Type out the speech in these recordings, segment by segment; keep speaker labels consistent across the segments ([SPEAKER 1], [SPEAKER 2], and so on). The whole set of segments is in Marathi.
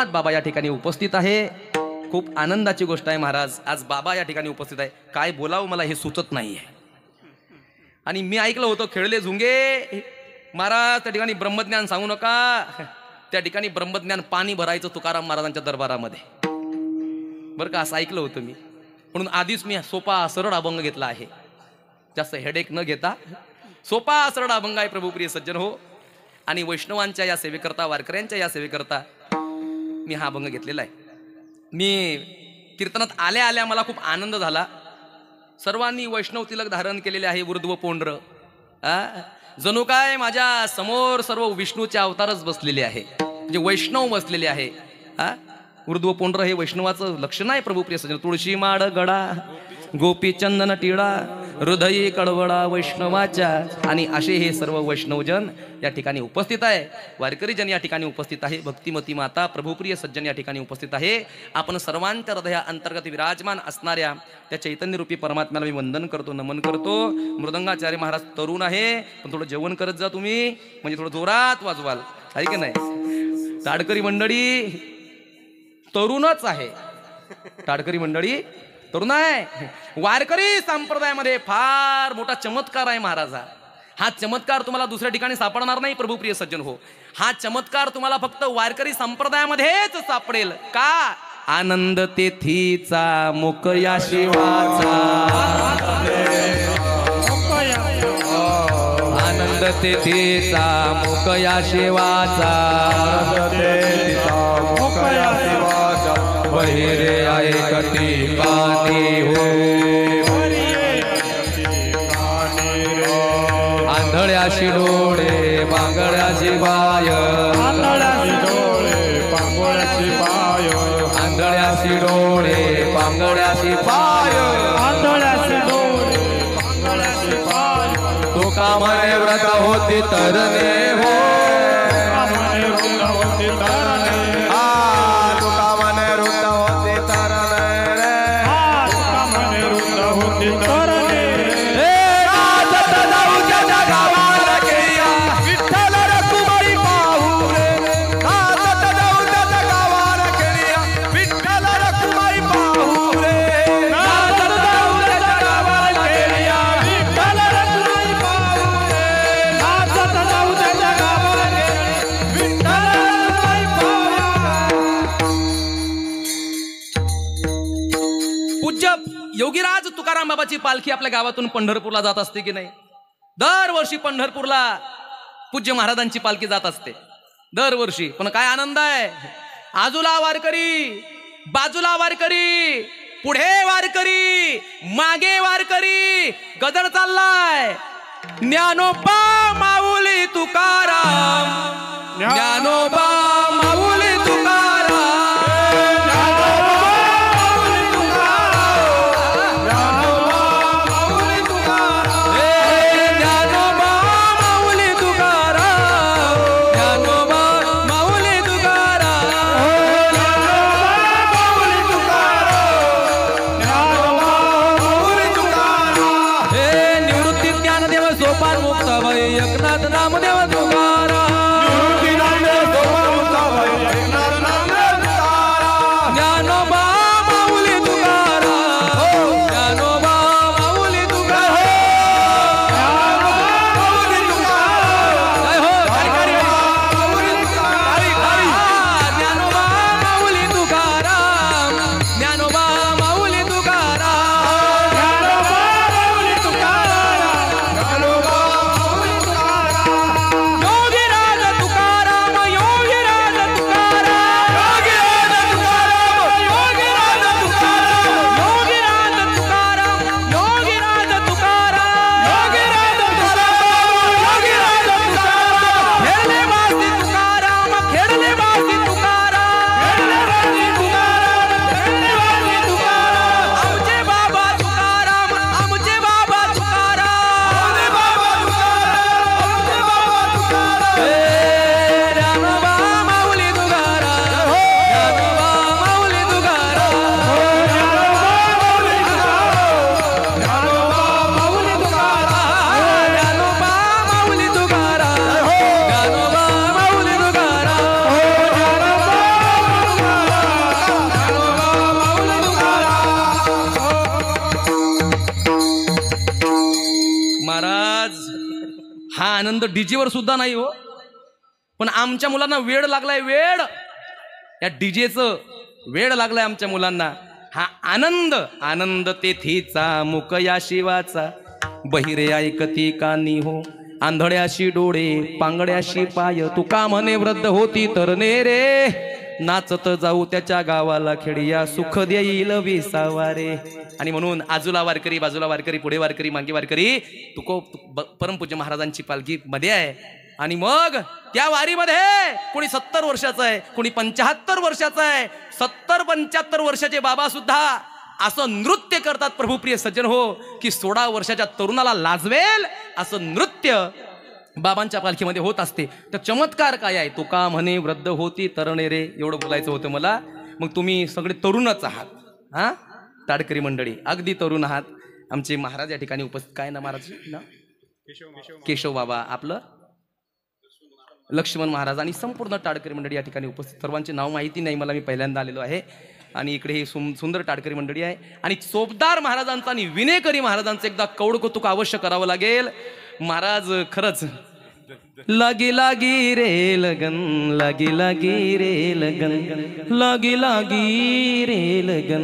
[SPEAKER 1] साक्षात बाबा या ठिकाणी उपस्थित आहे। खूप आनंदाची गोष्ट आहे महाराज, आज बाबा या ठिकाणी उपस्थित आहे। काय बोलावं मला हे सुचत नाहीये। आणि मी ऐकलं होतं खेळले झुंगे महाराज त्या ठिकाणी ब्रह्मज्ञान सांगू नका, त्या ठिकाणी ब्रह्मज्ञान पाणी भरायचं तुकाराम महाराजांच्या दरबारामध्ये, बरं का, असं ऐकलं होतं मी। म्हणून आधीच मी सोपा सरळ अभंग घेतला आहे, जास्त हेडेक न घेता सोपा सरळ अभंग आहे प्रभुप्रिय सज्जन हो। आणि वैष्णवांच्या या सेवेकरता, वारकऱ्यांच्या या सेवेकरता मी हा अभंग घेतलेला आहे। मी कीर्तनात आल्या आल्या मला खूप आनंद झाला। सर्वांनी वैष्णव तिलक धारण केलेले आहे, ऊर्ध्व पोंड्र, जणू काय माझ्या समोर सर्व विष्णूचे अवतारच बसलेले आहे, म्हणजे वैष्णव बसलेले आहे। ऊर्ध्व पोंड्र हे वैष्णवाचं लक्षण आहे प्रभुप्रिय सज्जन। तुळशी माड गडा, गोपी चंदन टिळा, हृदयी कळवळा वैष्णवाच्या, आणि असे हे सर्व वैष्णवजन या ठिकाणी उपस्थित आहे। वारकरीजन या ठिकाणी उपस्थित आहे, भक्तिमती माता प्रभुप्रिय सज्जन या ठिकाणी उपस्थित आहे। आपण सर्वांच्या हृदया अंतर्गत विराजमान असणाऱ्या त्या चैतन्य रूपी परमात्म्याला मी वंदन करतो, नमन करतो। मृदंगाचार्य महाराज तरुण आहे, पण थोडं जेवण करत जा तुम्ही, म्हणजे थोडं जोरात वाजवाल, आहे की नाही। ताडकरी मंडळी तरुणच आहे, ताडकरी मंडळी तरुण आहे। वारकरी संप्रदायामध्ये फार मोठा चमत्कार आहे महाराजा। हा चमत्कार तुम्हाला दुसऱ्या ठिकाणी सापडणार नाही प्रभुप्रिय सज्जन हो। हा चमत्कार तुम्हाला फक्त वारकरी संप्रदायामध्येच सापडेल। का? आनंद तेथीचा मोकया शिवाचा, आनंद तेथीचा मोकया शिवाचा, बहिरे ऐकती कानी हो, आंधळ्याशी डोळे बांगड्याची पाय, आंधळ्याशी डोळे बांगड्याची पाय, तो कामाने व्रत होती तरणे हो, योगीराज तुकाराम बाबाची पालखी आपल्या गावातून पंढरपूरला जात असते की नाही? दरवर्षी पंढरपूरला पूज्य महाराजांची पालखी जात असते दरवर्षी। पण काय आनंद आहे, आजूला वारकरी, बाजूला वारकरी, पुढे वारकरी, मागे वारकरी, गजर चाललाय ज्ञानोबा माऊली तुकाराम, ज्ञानोबा माऊली तुकाराम, एकनाथ नामदेव तुकाराम, आनंद डीजेवर सुद्धा नाही हो, पण आमच्या मुलांना वेड लागलाय, वेड या डीजेचं वेड लागलाय आमच्या मुलांना. हा आनंद, आनंद तेथीचा मुक या शिवाचा, बहिरे ऐकती कानी हो, आंधळ्याशी डोळे पांगड्याशी पाय, तुका म्हणे वृद्ध होती तरणे रे, नाचत जाऊ त्याच्या गावाला खेडिया, सुख देईल विसावा रे. आणि म्हणून आजूला वारकरी, बाजूला वारकरी, पुढे वारकरी, मागे वारकरी, परमपूज्य महाराजांची पालखी मध्ये आहे. आणि मग त्या वारीमध्ये कोणी 70 वर्षाचा आहे, कोणी 75 वर्षाचा आहे. 70-75 वर्षाचे बाबा सुद्धा असं नृत्य करतात प्रभुप्रिय सज्जन हो, की 16 वर्षाच्या तरुणाला लाजवेल असं नृत्य बाबांच्या पालखीमध्ये होत असते. तर चमत्कार काय आहे, तुका म्हणे वृद्ध होती तरणे रे, एवढं बोलायचं होतं मला. मग तुम्ही सगळे तरुणच आहात हा, ताडकरी मंडळी अगदी तरुण आहात. आमचे महाराज या ठिकाणी उपस्थित, काय ना महाराज ना, केशव बाबा, आपलं लक्ष्मण महाराज आणि संपूर्ण टाडकरी मंडळी या ठिकाणी उपस्थित. सर्वांचे नाव माहिती नाही मला, मी पहिल्यांदा आलेलो आहे. आणि इकडे ही सुंदर टाडकरी मंडळी आहे. आणि चोपदार महाराजांचा आणि विनेकरी महाराजांचं एकदा कौतुक अवश्य करावं लागेल. महाराज खरंच लागी लागी रे लगन, लागी लागी रे लगन, लागी लागी रे लगन,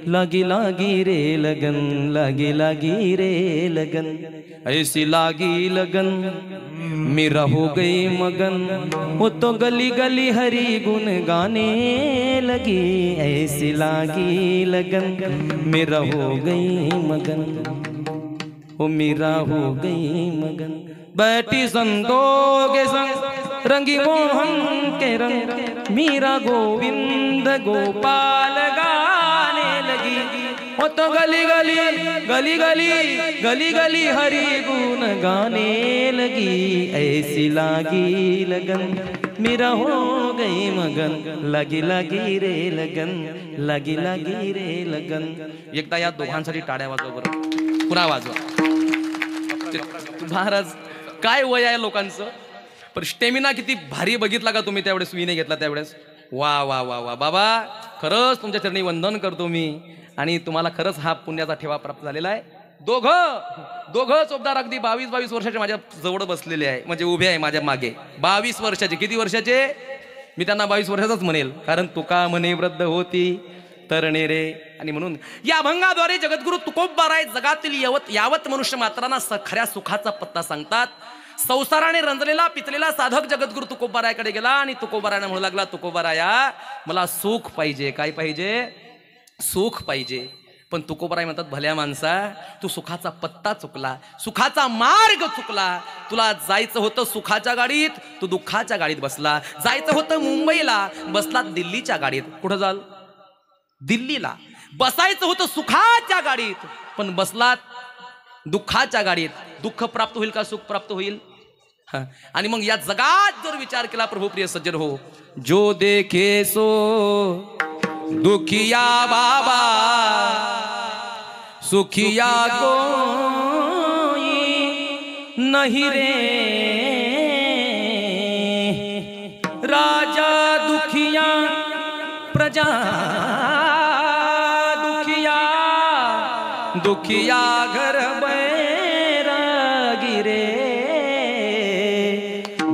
[SPEAKER 1] लागी लागी रे लगन, लागी लागी रे लगन, ऐसी लागी लगन मेरा हो गई मगन, वो तो गली गली हरी गुन गाने लगी, ऐसी लागी लगन मेरा हो गई मगन, वो मेरा हो गई मगन, बैठी संतों के संग रंगी मोहन के रंग, मीरा गोविंद गोपाल गाने लगी, वो तो गली गली गली गली गली गली हरि गुण गाने लगी, ऐसी लागी लगन मेरा हो गई मगन, लगी लगी रे लगन, लगी लगी रे लगन. एकदा या दोघांसाठी टाळ्या वाजवा बरं, पुन्हा वाजवा. महाराज काय वय आहे लोकांचं, पण स्टेमिना किती भारी बघितला का तुम्ही त्यावेळेस विने घेतला त्यावेळेस. वा वा वा वा बाबा, खरंच तुमच्या चरणी वंदन करतो मी. आणि तुम्हाला खरंच हा पुण्याचा ठेवा प्राप्त झालेला आहे. दोघं चोपदार अगदी 22 वर्षाचे माझ्या जवळ बसलेले आहे, म्हणजे उभे आहे माझ्या मागे. 22 वर्षाचे. किती वर्षाचे, मी त्यांना 22 वर्षाचाच म्हणेल, कारण तुका म्हणे वृद्ध होती तरणे रे. आणि म्हणून या अभंगाद्वारे जगद्गुरु तुकोबाराय जगातील यावत मनुष्य मात्रांना खऱ्या सुखाचा पत्ता सांगतात. संसाराने रंजलेला पिचलेला साधक जगद्गुरु तुकोबारायाकडे गेला आणि तुकोबारायाने म्हणू लागला, तुकोबाराया मला सुख पाहिजे. काय पाहिजे, सुख पाहिजे. पण तुकोबाराय म्हणतात, भल्या माणसा तू सुखाचा पत्ता चुकला, सुखाचा मार्ग चुकला. तुला जायचं होतं सुखाच्या गाडीत, तू दुःखाच्या गाडीत बसला. जायचं होतं मुंबईला, बसला दिल्लीच्या गाडीत. कुठं जाल, दिल्लीला. बसायचं होतं सुखाच्या गाडीत, पण बसलात दुःखाच्या गाडीत. दुःख प्राप्त होईल का सुख प्राप्त होईल. आणि मग या जगात जर विचार केला प्रभुप्रिय सज्जन हो, जो देखे सो दुखिया बाबा, सुखिया कोई नहीं रे. राजा दुखिया प्रजा दुखिया, दुखिया घर बैरागी रे.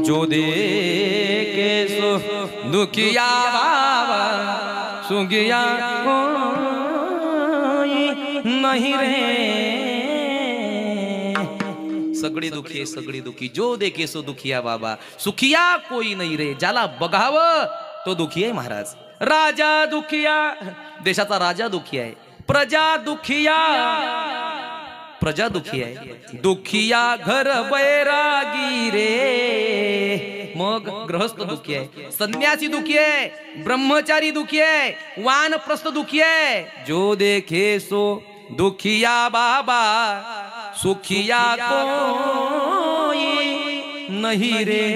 [SPEAKER 1] जो देखे सो दुखिया बाबा, सुखिया कोई नहीं रे. सगळी दुखी आहे, सगळी दुखी. जो देखे सो दुखिया बाबा, सुखिया कोई नाही रे. ज्याला बघावं तो दुखी आहे महाराज. राजा दुखिया, देशाचा राजा दुखी आहे. प्रजा दुखिया, प्रजा दुखी आहे. दुखिया घर बैरागी रे. मग गृहस्थ दुखी आहे, संन्यासी दुखी आहे, ब्रह्मचारी दुखी आहे, वानप्रस्थ दुखी आहे. जो देखे सो दुखिया बाबा, सुखिया कोई नहीं रे.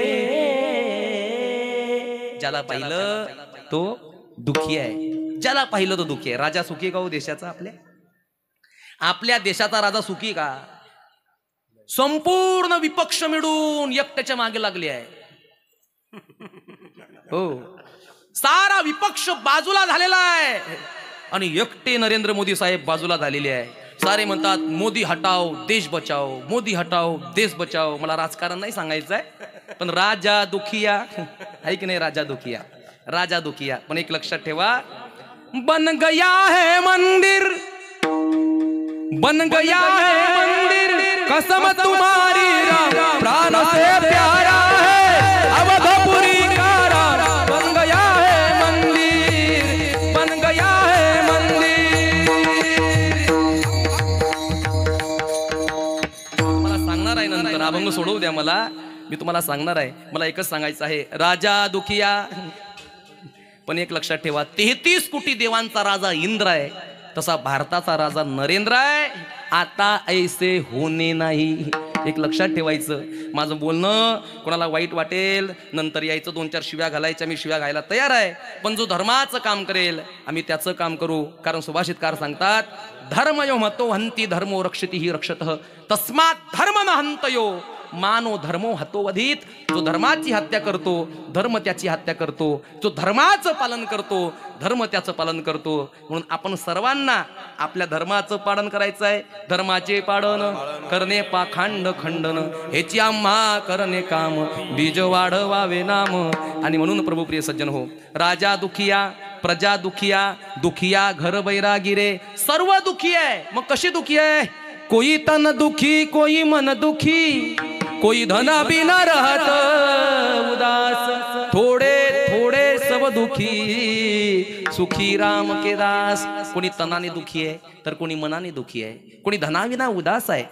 [SPEAKER 1] ज्याला पाहिलं तो दुखी आहे, ज्याला पाहिलं तो दुखी आहे. राजा सुखी का हो देशाचा, आपल्या देशाचा राजा सुखी का. संपूर्ण विपक्ष मिळून एकट्याच्या मागे लागले आहे. हो, सारा विपक्ष बाजूला झालेला आहे आणि एकटे नरेंद्र मोदी साहेब बाजूला झालेले आहे. सारे म्हणतात मोदी हटाओ देश बचाओ, मोदी हटाओ देश बचाओ. मला राजकारण नाही सांगायचंय, पण राजा दुखिया आहे की नाही, राजा दुखिया, राजा दुखिया. पण एक लक्षात ठेवा, बन गया है मंदिर, बन गया है मंदिर, कसम तुम्हारी प्राण से प्यारा है अवधपुरी का राम. बन गया है मंदिर, बन गया है मंदिर. मला सांगणार आहे नंतर, अभंग सोडवू द्या मला, मी तुम्हाला सांगणार आहे. मला एकच सांगायचं आहे, राजा दुखिया. पण एक लक्षात ठेवा, 33 कोटी देवांचा राजा इंद्र आहे, तसा भारताचा राजा नरेंद्र आहे. आता ऐसे होणे नाही. एक लक्षात ठेवायचं. माझं बोलणं कोणाला वाईट वाटेल, नंतर यायचं 2-4 शिव्या घालायच्या, मी शिव्या घायला तयार आहे. पण जो धर्माचं काम करेल आम्ही त्याचं काम करू. कारण सुभाषितकार सांगतात, धर्मयो महतो हंती धर्मो रक्षति ही रक्षतः, तस्मात् धर्म न हंतयो मानो धर्मो हतोवधित. जो धर्माची हत्या करतो धर्म त्याची हत्या करतो, जो धर्माचं पालन करतो धर्म त्याचं पालन करतो. म्हणून आपण सर्वांना आपल्या धर्माचं पालन करायचं आहे. धर्माचे पालन करणे पाखांड खंडन, हेची आम्हा करणे काम, बीज वाढवावे नाम. आणि म्हणून प्रभुप्रिय सज्जन हो, राजा दुखिया, प्रजा दुखिया, दुखिया घर बैरागिरे, सर्व दुखी आहे. मग कशी दुखी आहे? कोई तन दुखी, कोई मन दुखी, कोई धना बिना रहत उदास, थोडे थोडे सब दुखी, सुखी राम के दास. कोणी तनाने दुखी आहे, तर कोणी मनाने दुखी आहे, कोणी धनाविना उदास आहे.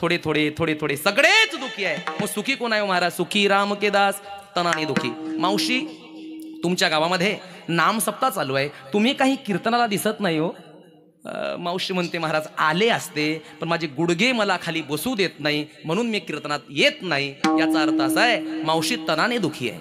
[SPEAKER 1] थोडे थोडे थोडे थोडे सगळेच दुखी आहे. मग सुखी कोण आहे महाराज? सुखी राम के दास, तनाने दुखी. मावशी, तुमच्या गावामध्ये नाम सप्ताह चालू आहे, तुम्ही काही कीर्तनाला दिसत नाही हो. मावशी म्हणते, महाराज आले असते पण माझे गुडघे मला खाली बसू देत नाही, म्हणून मी कीर्तनात येत नाही. याचा अर्थ असा आहे, मावशी तनाने दुखी आहे.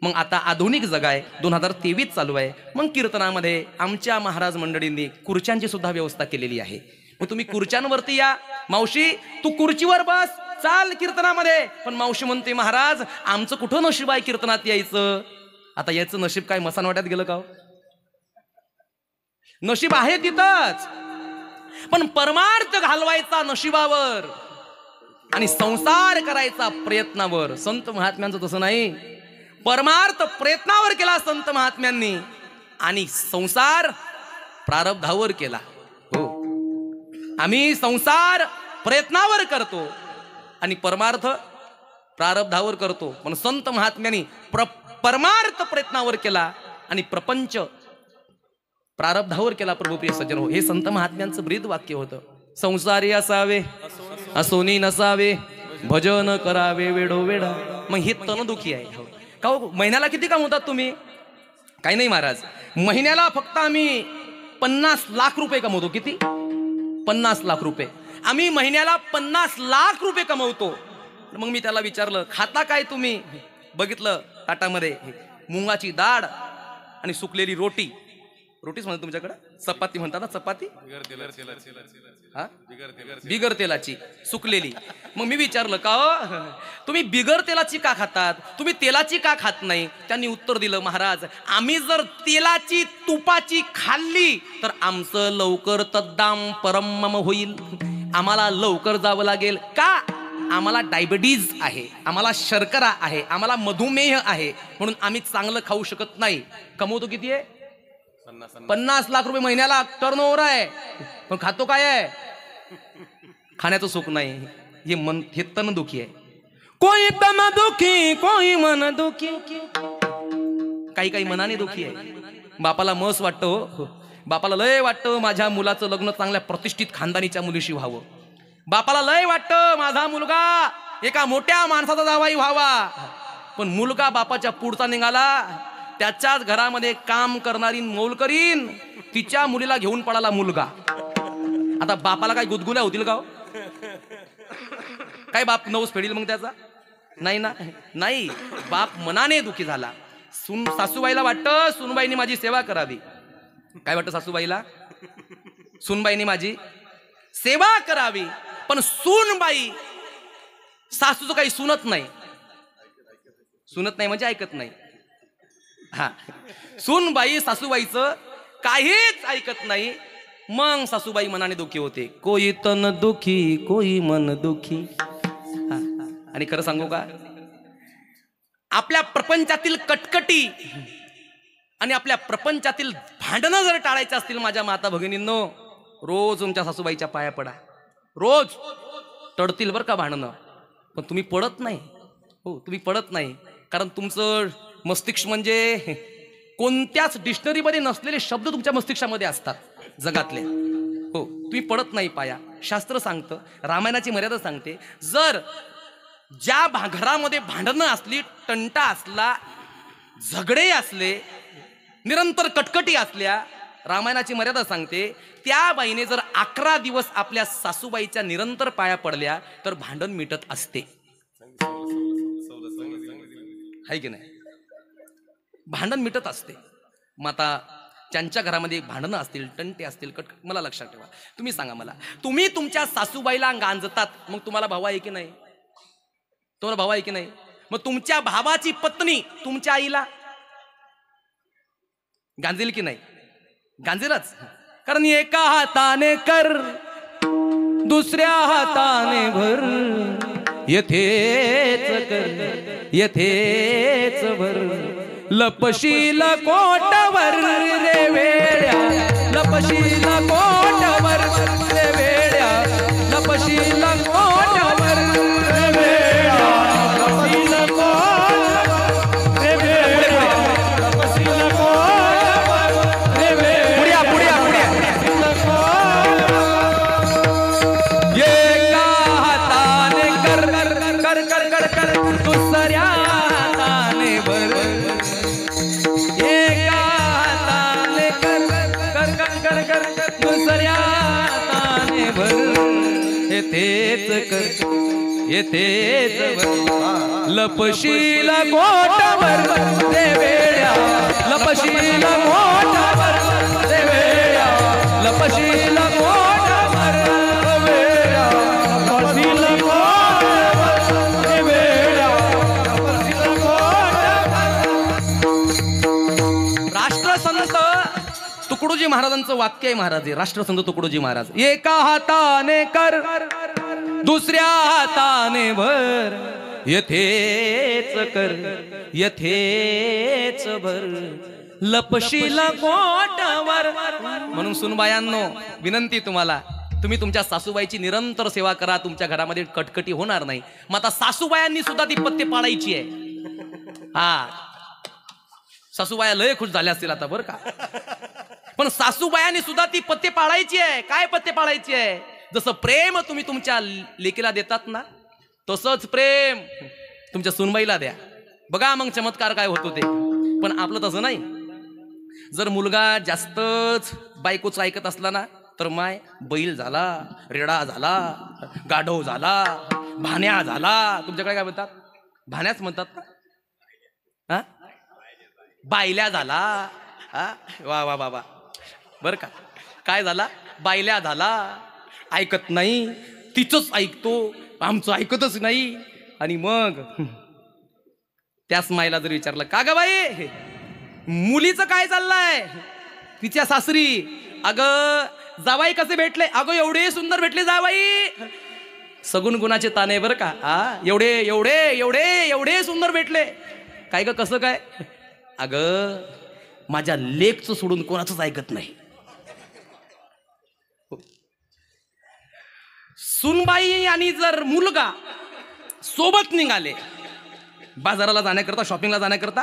[SPEAKER 1] मग आता आधुनिक जग आहे, 2023 चालू आहे. मग कीर्तनामध्ये आमच्या महाराज मंडळींनी खुर्च्यांची सुद्धा व्यवस्था केलेली आहे. मग तुम्ही खुर्च्यांवरती या. मावशी तू खुर्चीवर बस, चाल कीर्तनामध्ये. पण मावशी म्हणते, महाराज आमचं कुठं नशीब आहे कीर्तनात यायचं. आता याचं नशीब काय मसानवाट्यात गेलं का? नशीब आहे तिथंच, पण परमार्थ घालवायचा नशिबावर आणि संसार करायचा प्रयत्नावर. संत महात्म्यांचं तसं नाही, परमार्थ प्रयत्नावर केला संत महात्म्यांनी आणि संसार प्रारब्धावर केला. हो, आम्ही संसार प्रयत्नावर करतो आणि परमार्थ प्रारब्धावर करतो. पण संत महात्म्यांनी परमार्थ प्रयत्नावर केला आणि प्रपंच प्रारब्धावर केला. प्रभुप्रिय सज्जन हो, हे संत महात्म्यांचं ब्रीद वाक्य होतं. संसारी असावे असोनी नसावे, भजन करावे वेडो वेडा. मग हे तन दुखी आहे का हो? महिन्याला किती काम होतात तुम्ही? काही नाही महाराज, महिन्याला फक्त आम्ही 50 लाख रुपये कमवतो. किती? 50 लाख रुपये. आम्ही महिन्याला 50 लाख रुपये कमवतो. मग मी त्याला विचारलं, खाता काय तुम्ही? बघितलं ताटामध्ये मुंगाची डाळ आणि सुकलेली रोटी. रोटीच म्हणतात तुमच्याकडे, चपाती म्हणतात ना, चपाती बिगर तेलाची सुकलेली. मग मी विचारलं, का हो तुम्ही बिगर तेलाची का खातात, तुम्ही तेलाची का खात नाही? त्यांनी उत्तर दिलं, महाराज आम्ही जर तेलाची तुपाची खाल्ली तर आमचं लवकर तद्दाम परमम होईल, आम्हाला लवकर जावं लागेल. का? आम्हाला डायबिटीज आहे, आम्हाला शर्करा आहे, आम्हाला मधुमेह आहे, म्हणून आम्ही चांगलं खाऊ शकत नाही. कमवतो किती आहे? 50 लाख रुपये महिन्याला टर्नओव्हर आहे, पण खातो काय आहे? खाण्याचं सुख नाही. हे तन दुखी आहे. कोई तन दुखी, कोई मन दुखी. काही काही मनाने दुखी आहे. बापाला मस वाटतं हो, बापाला लय वाटतं माझ्या मुलाचं लग्न चांगल्या प्रतिष्ठित खानदानीच्या मुलीशी व्हावं. बापाला लय वाटतं माझा मुलगा एका मोठ्या माणसाचा जावाई व्हावा. पण मुलगा बापाच्या पुढचा निघाला, त्याच्याच घरामध्ये काम करणारी मोलकरीन तिच्या मुलीला घेऊन पळाला मुलगा. आता बापाला काय गुदगुल्या होतील का? काय बाप नवस फेडील मग त्याचा? नाही ना, नाही. बाप मनाने दुखी झाला. सासूबाईला वाटतं सुनबाईनी माझी सेवा करावी. काय वाटतं सासूबाईला? सुनबाईनी माझी सेवा करावी. पण सुनबाई सासूचं काही सुनत नाही. सुनत नाही म्हणजे ऐकत नाही. हा, सुनबाई सासूबाईचं काहीच ऐकत नाही. मग सासूबाई मनाने दुखी होते. कोई तन दुखी कोई मन दुखी. आणि खरं सांगू का, आपल्या प्रपंचातील कटकटी आणि आपल्या प्रपंचातील भांडणं जर टाळायचं असतील माझ्या माता भगिनींनो, रोज तुमच्या सासूबाईच्या पाया पडा. रोज टळतील बरं का भांडणं, पण तुम्ही पडत नाही. हो, तुम्ही पडत नाही, कारण तुमचं मस्तिष्क म्हणजे कोणत्याच डिक्शनरीमध्ये नसलेले शब्द तुमच्या मस्तिष्कामध्ये असतात जगातले. हो, तुम्ही पडत नाही पाया. शास्त्र सांगतं, रामायणाची मर्यादा सांगते, जर ज्या घरामध्ये भांडणं असली, तंटा असला, झगडे असले, निरंतर कटकटी असल्या, रामायणाची मर्यादा सांगते त्या बाईने जर 11 दिवस आपल्या सासूबाईच्या निरंतर पाया पडल्या तर भांडण मिटत असते. आहे की नाही? भांडण मिटत असते. माता ज्यांच्या घरामध्ये भांडणं असतील, टंटे असतील, मला लक्षात ठेवा. तुम्ही सांगा मला, तुम्ही तुमच्या सासूबाईला गांजतात, मग तुम्हाला भाऊ आहे की नाही? तुम्हाला भाऊ आहे की नाही? मग तुमच्या भावाची पत्नी तुमच्या आईला गांजेल की नाही? गांजेलच. कारण एका हाताने कर दुसऱ्या हाताने भर, येथेच कर येथेच भर, लपशील कोटवर रे वेड्या, लपशील कोटवर रे वेड्या, लपशील कोटवर रे वेड्या, लपशील कोटवर रे वेड्या, लपशील कोटवर रे वेड्या. पुढ्या एका हाताने कर कर कर कर कर, दुसऱ्या हाताने भर, एका हाताने कर कर कर कर कर, दुसऱ्या हाताने भर, येथेच कर येथेच भर, लपशील कोटवर रे वेड्या, लपशील कोटवर रे वेड्या, लपशील कोटवर रे वेड्या, लपशील कोटवर रे वेड्या, लपशील कोटवर. राष्ट्रसंत तुकडोजी महाराजांचं वाक्य आहे महाराज, राष्ट्रसंत तुकडोजी महाराज. एका हाताने कर दुसऱ्या हाताने भर, येथेच कर येथेच भर, लपशील कोटवर. म्हणून सुनबायांनो विनंती तुम्हाला, तुम्ही तुमच्या सासूबाईची निरंतर सेवा करा, तुमच्या घरामध्ये कटकटी होणार नाही. मग आता सासूबायांनी सुद्धा ती पत्ते पाळायची आहे. हा, सासूबाया लय खुश झाल्या असतील आता बरं का, पण सासूबायांनी सुद्धा ती पत्ते पाळायची आहे. काय पत्ते पाळायची आहे? जसं प्रेम तुम्ही तुमच्या लेकीला देतात ना, तसंच प्रेम तुमच्या सुनबाईला द्या. बघा मग चमत्कार काय होतो ते. पण आपलं तसं नाही. जर मुलगा जास्तच बायकोचं ऐकत असला ना, तर माय बैल झाला, रेडा झाला, गाढव झाला, भाण्या झाला. तुमच्याकडे काय म्हणतात? भाण्याच म्हणतात ना. हा, बायल्या झाला. हा, वा वा वा वा. बर का, काय झाला? बायल्या झाला. ऐकत नाही, तिचंच ऐकतो, आमचं ऐकतच नाही. आणि मग त्याच मायला जर विचारलं, का ग बाई मुलीचं काय चाललंय तिच्या सासरी, अगं जावाई कसे भेटले, अगं एवढे सुंदर भेटले जावाई. सगुण गुणाचे ताने बर का. हा, एवढे एवढे एवढे एवढे सुंदर भेटले. काय ग कसं काय? अगं माझ्या लेकचं सोडून कोणाचंच ऐकत नाही. सुनबाई आणि जर मुलगा सोबत निघाले बाजाराला जाण्याकरता, शॉपिंगला जाण्याकरता,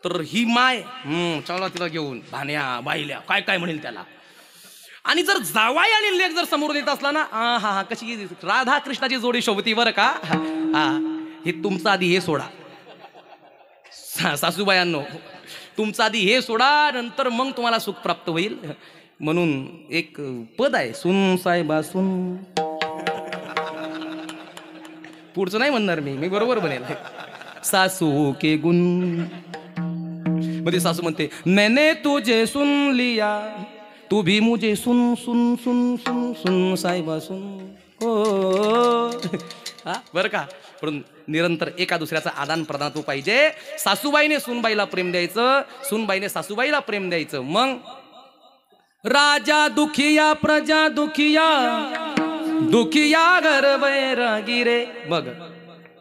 [SPEAKER 1] तर ही माय चला तिला घेऊन भाण्या बायल्या काय काय म्हणेल त्याला. आणि जर जावाई आणि लेक जर समोर येत असला ना, हा हा कशी राधा कृष्णाची जोडी शोभती बरं का. हा, हे तुमचं आधी हे सोडा सासूबायांनो, तुमचं आधी हे सोडा, नंतर मग तुम्हाला सुख प्राप्त होईल. म्हणून एक पद आहे, सुन साहेबा सुन. पुढचं नाही म्हणणार मी बरोबर बनेल. सासू के गुण मध्ये सासू म्हणते, मैंने तुझे सुन लिया, तू भी मुझे सुन सुन सुन सुन सुन साहेबा सुन. हो, हा बरं का. पण निरंतर एका दुसऱ्याचा आदान प्रदान तो पाहिजे. सासूबाईने सुनबाईला प्रेम द्यायचं, सुनबाईने सासूबाईला प्रेम द्यायचं. मग राजा दुखिया प्रजा दुखिया, दुखिया घर बैरागी रे। बघ,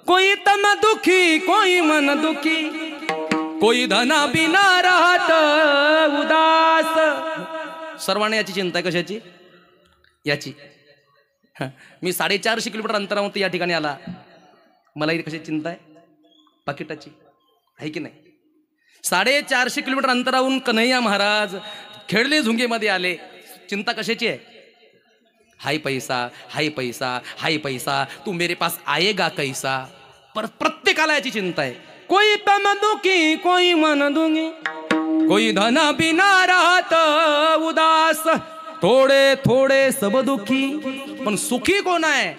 [SPEAKER 1] कोई तन दुखी कोई मन दुखी, कोई धना बिना राहत उदास। सर्वांना याची चिंता आहे, कशाची? याची। मी 450 किलोमीटर अंतरावरती या ठिकाणी आला, मला कशाची चिंता आहे? पाकिटाची आहे की नाही? 450 किलोमीटर अंतरावरून कन्हैया महाराज खेळले झुंगेमध्ये आले, चिंता कशाची आहे? हाय पैसा, हाय पैसा, हाय पैसा, तू मेरे पास आएगा कैसा। पर प्रत्येकाला याची चिंता आहे। कोई तन दुखी कोई मन दुखी, कोई धना बिना राहत उदास, थोडे थोडे सब दुखी, पण सुखी कोण आहे?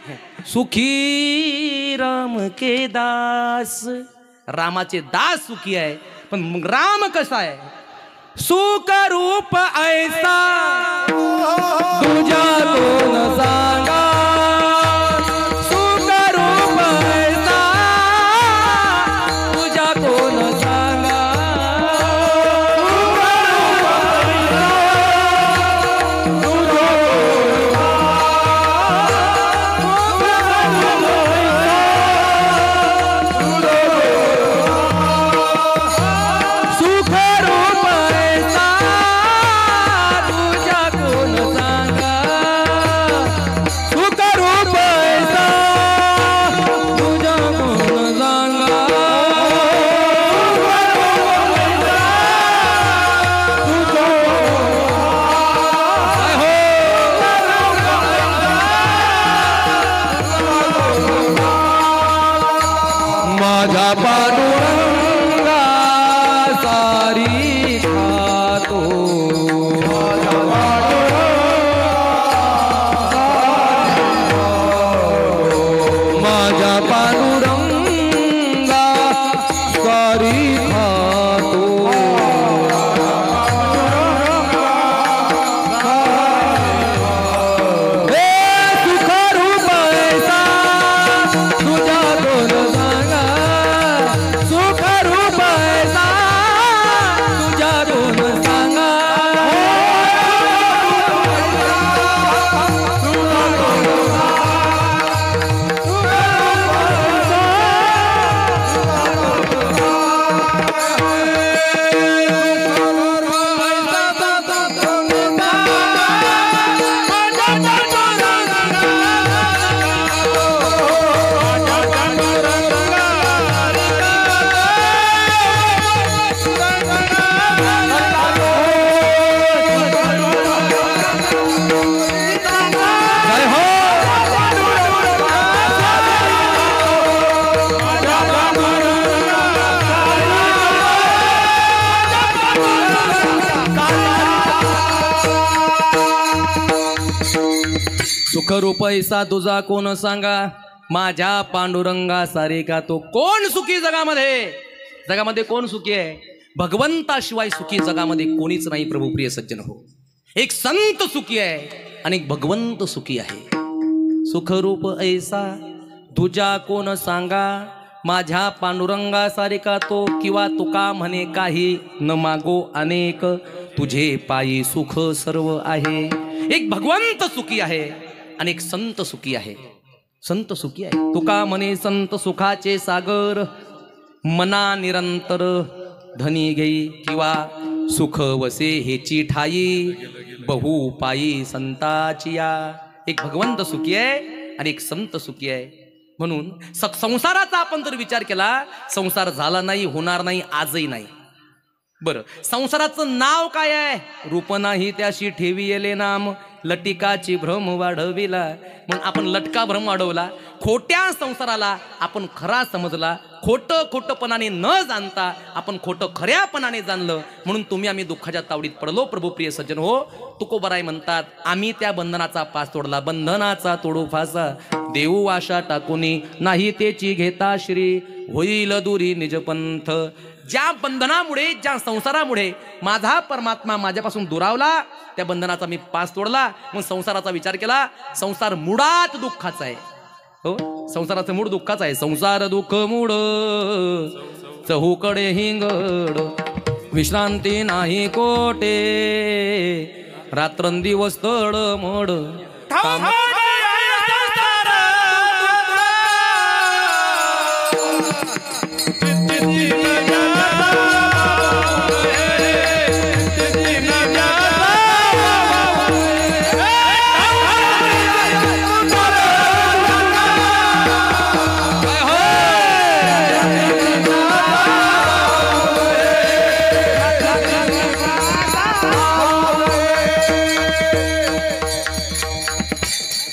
[SPEAKER 1] सुखी राम के दास। रामाचे दास सुखी आहे, पण मग राम कसा आहे? सुख रूप ऐसा तुझ्या कोण सांगा, सुख रूप ऐसा तुझ्या कोण सांगा। सुखरूप ऐसा तुझा कोण सांगा, माझ्या पांडुरंगा सारे का तो। कोण सुखी जगामध्ये? जगामध्ये कोण सुखी आहे? भगवंताशिवाय सुखी जगामध्ये कोणीच नाही प्रभुप्रिय सज्जन हो। एक संत सुखी आहे आणि एक भगवंत सुखी आहे। सुखरूप ऐसा तुझा कोण सांगा, माझ्या पांडुरंगा सारे का तो। किंवा तुका म्हणे काही न मागो अनेक, तुझे पायी सुख सर्व आहे। एक भगवंत सुखी आहे आणि एक संत सुखी आहे। संत सुखी आहे। तुका म्हणे संत सुखाचे सागर, मना निरंतर धनी घेई। किंवा सुख वसे हेची ठाई, बहु पायी संताची या। एक भगवंत सुखी आहे आणि एक संत सुखी आहे। म्हणून संसाराचा आपण जर विचार केला, संसार झाला नाही, होणार नाही, आजही नाही। बरं, संसाराचं नाव काय आहे? रूप नाही त्याशी ठेविले नाम, लटिकाची भ्रम वाढविला। म्हणून आपण लटका भ्रम वाढवला, खोट्या संसाराला आपण खरा समजला, खोटं खोटपणाने न जाणता आपण खोटं खऱ्यापणाने जाणलं। म्हणून तुम्ही आम्ही दुःखाच्या तावडीत पडलो प्रभुप्रिय सज्जन हो। तुकोबराय म्हणतात, आम्ही त्या बंधनाचा पास तोडला, बंधनाचा तोडू फासा। देऊ आशा टाकुनी नाही तेची घेता श्री, होईल दुरी निजपंथ। ज्या बंधनामुळे, ज्या संसारामुळे माझा परमात्मा माझ्यापासून दुरावला, त्या बंधनाचा मी पास तोडला। मग संसाराचा विचार केला, संसार मुळात दुःखाचा आहे हो। संसाराचं मूळ दुःखाचं आहे। संसार दुःख मूळ चहूकडे हिंगड, विश्रांती नाही कोटे, रात्रंदिवस तळमळ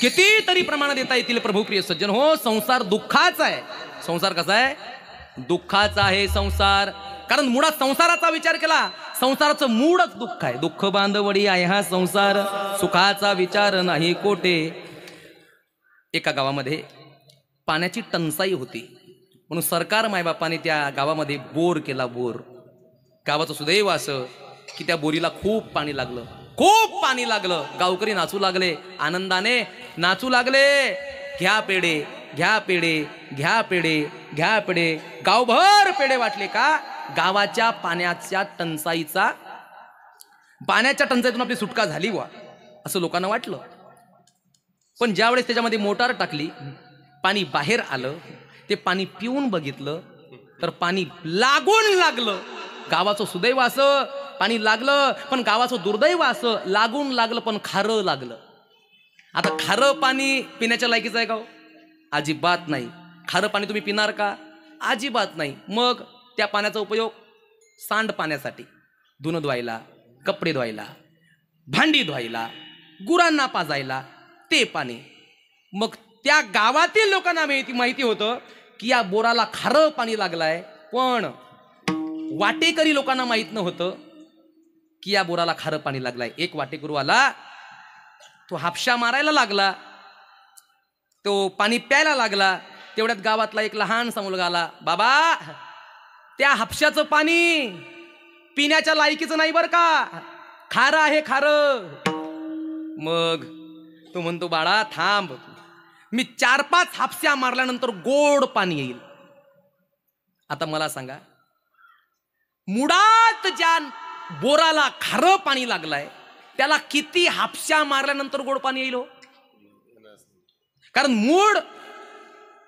[SPEAKER 1] कितीतरी प्रमाण देता येतील प्रभुप्रिय सज्जन हो. संसार दुःखाचा आहे. संसार कसा आहे? दुःखाचा आहे संसार. कारण मुळात संसाराचा विचार केला, संसाराचं मूळच दुःख आहे. दुःख बांधवडी आहे हा संसार, सुखाचा विचार नाही कोठे. एका गावामध्ये पाण्याची टंचाई होती, म्हणून सरकार मायबापाने त्या गावामध्ये बोर केला. बोर गावाचं सुदैव असं की त्या बोरीला खूप पाणी लागलं, खूप पाणी लागलं. गावकरी नाचू लागले, आनंदाने नाचू लागले. घ्या पेढे, घ्या पेढे, घ्या पेढे, घ्या पेढे. गावभर पेढे वाटले. का? गावाच्या पाण्याच्या टंचाईतून आपली सुटका झाली वा असं लोकांना वाटलं. पण ज्यावेळेस त्याच्यामध्ये मोटार टाकली, पाणी बाहेर आलं. ते पाणी पिऊन बघितलं तर पाणी लागून लागलं. गावाचं सुदैव असं पाणी लागलं, पण गावाचं दुर्दैव असं लागून लागलं पण खारं लागलं. आता खारं पाणी पिण्याच्या लायकीचं आहे का? अजिबात नाही. खारं पाणी तुम्ही पिणार का? अजिबात नाही. मग त्या पाण्याचा उपयोग सांडपाण्यासाठी, धुणं धुवायला, कपडे धुवायला, भांडी धुवायला, गुरांना पाजायला ते पाणी. मग त्या गावातील लोकांना माहिती होतं की या बोराला खारं पाणी लागलंय, पण वाटेकरी लोकांना माहित नव्हतं की या बोराला खारं पाणी लागलंय. एक वाटेकरू आला, तो हापशा मारायला लागला, तो पाणी प्यायला लागला. तेवढ्यात गावातला एक लहानसा मुलगा आला. बाबा, त्या हापशाचं पाणी पिण्याच्या लायकीचं नाही बरं का, खारं आहे खारं. मग तो म्हणतो, बाळा थांब, मी 4-5 हापश्या मारल्यानंतर गोड पाणी येईल. आता मला सांगा, मुळात ज्या बोराला खारं पाणी लागलंय त्याला किती हापश्या मारल्यानंतर गोड पाणी येईल हो? कारण मूळ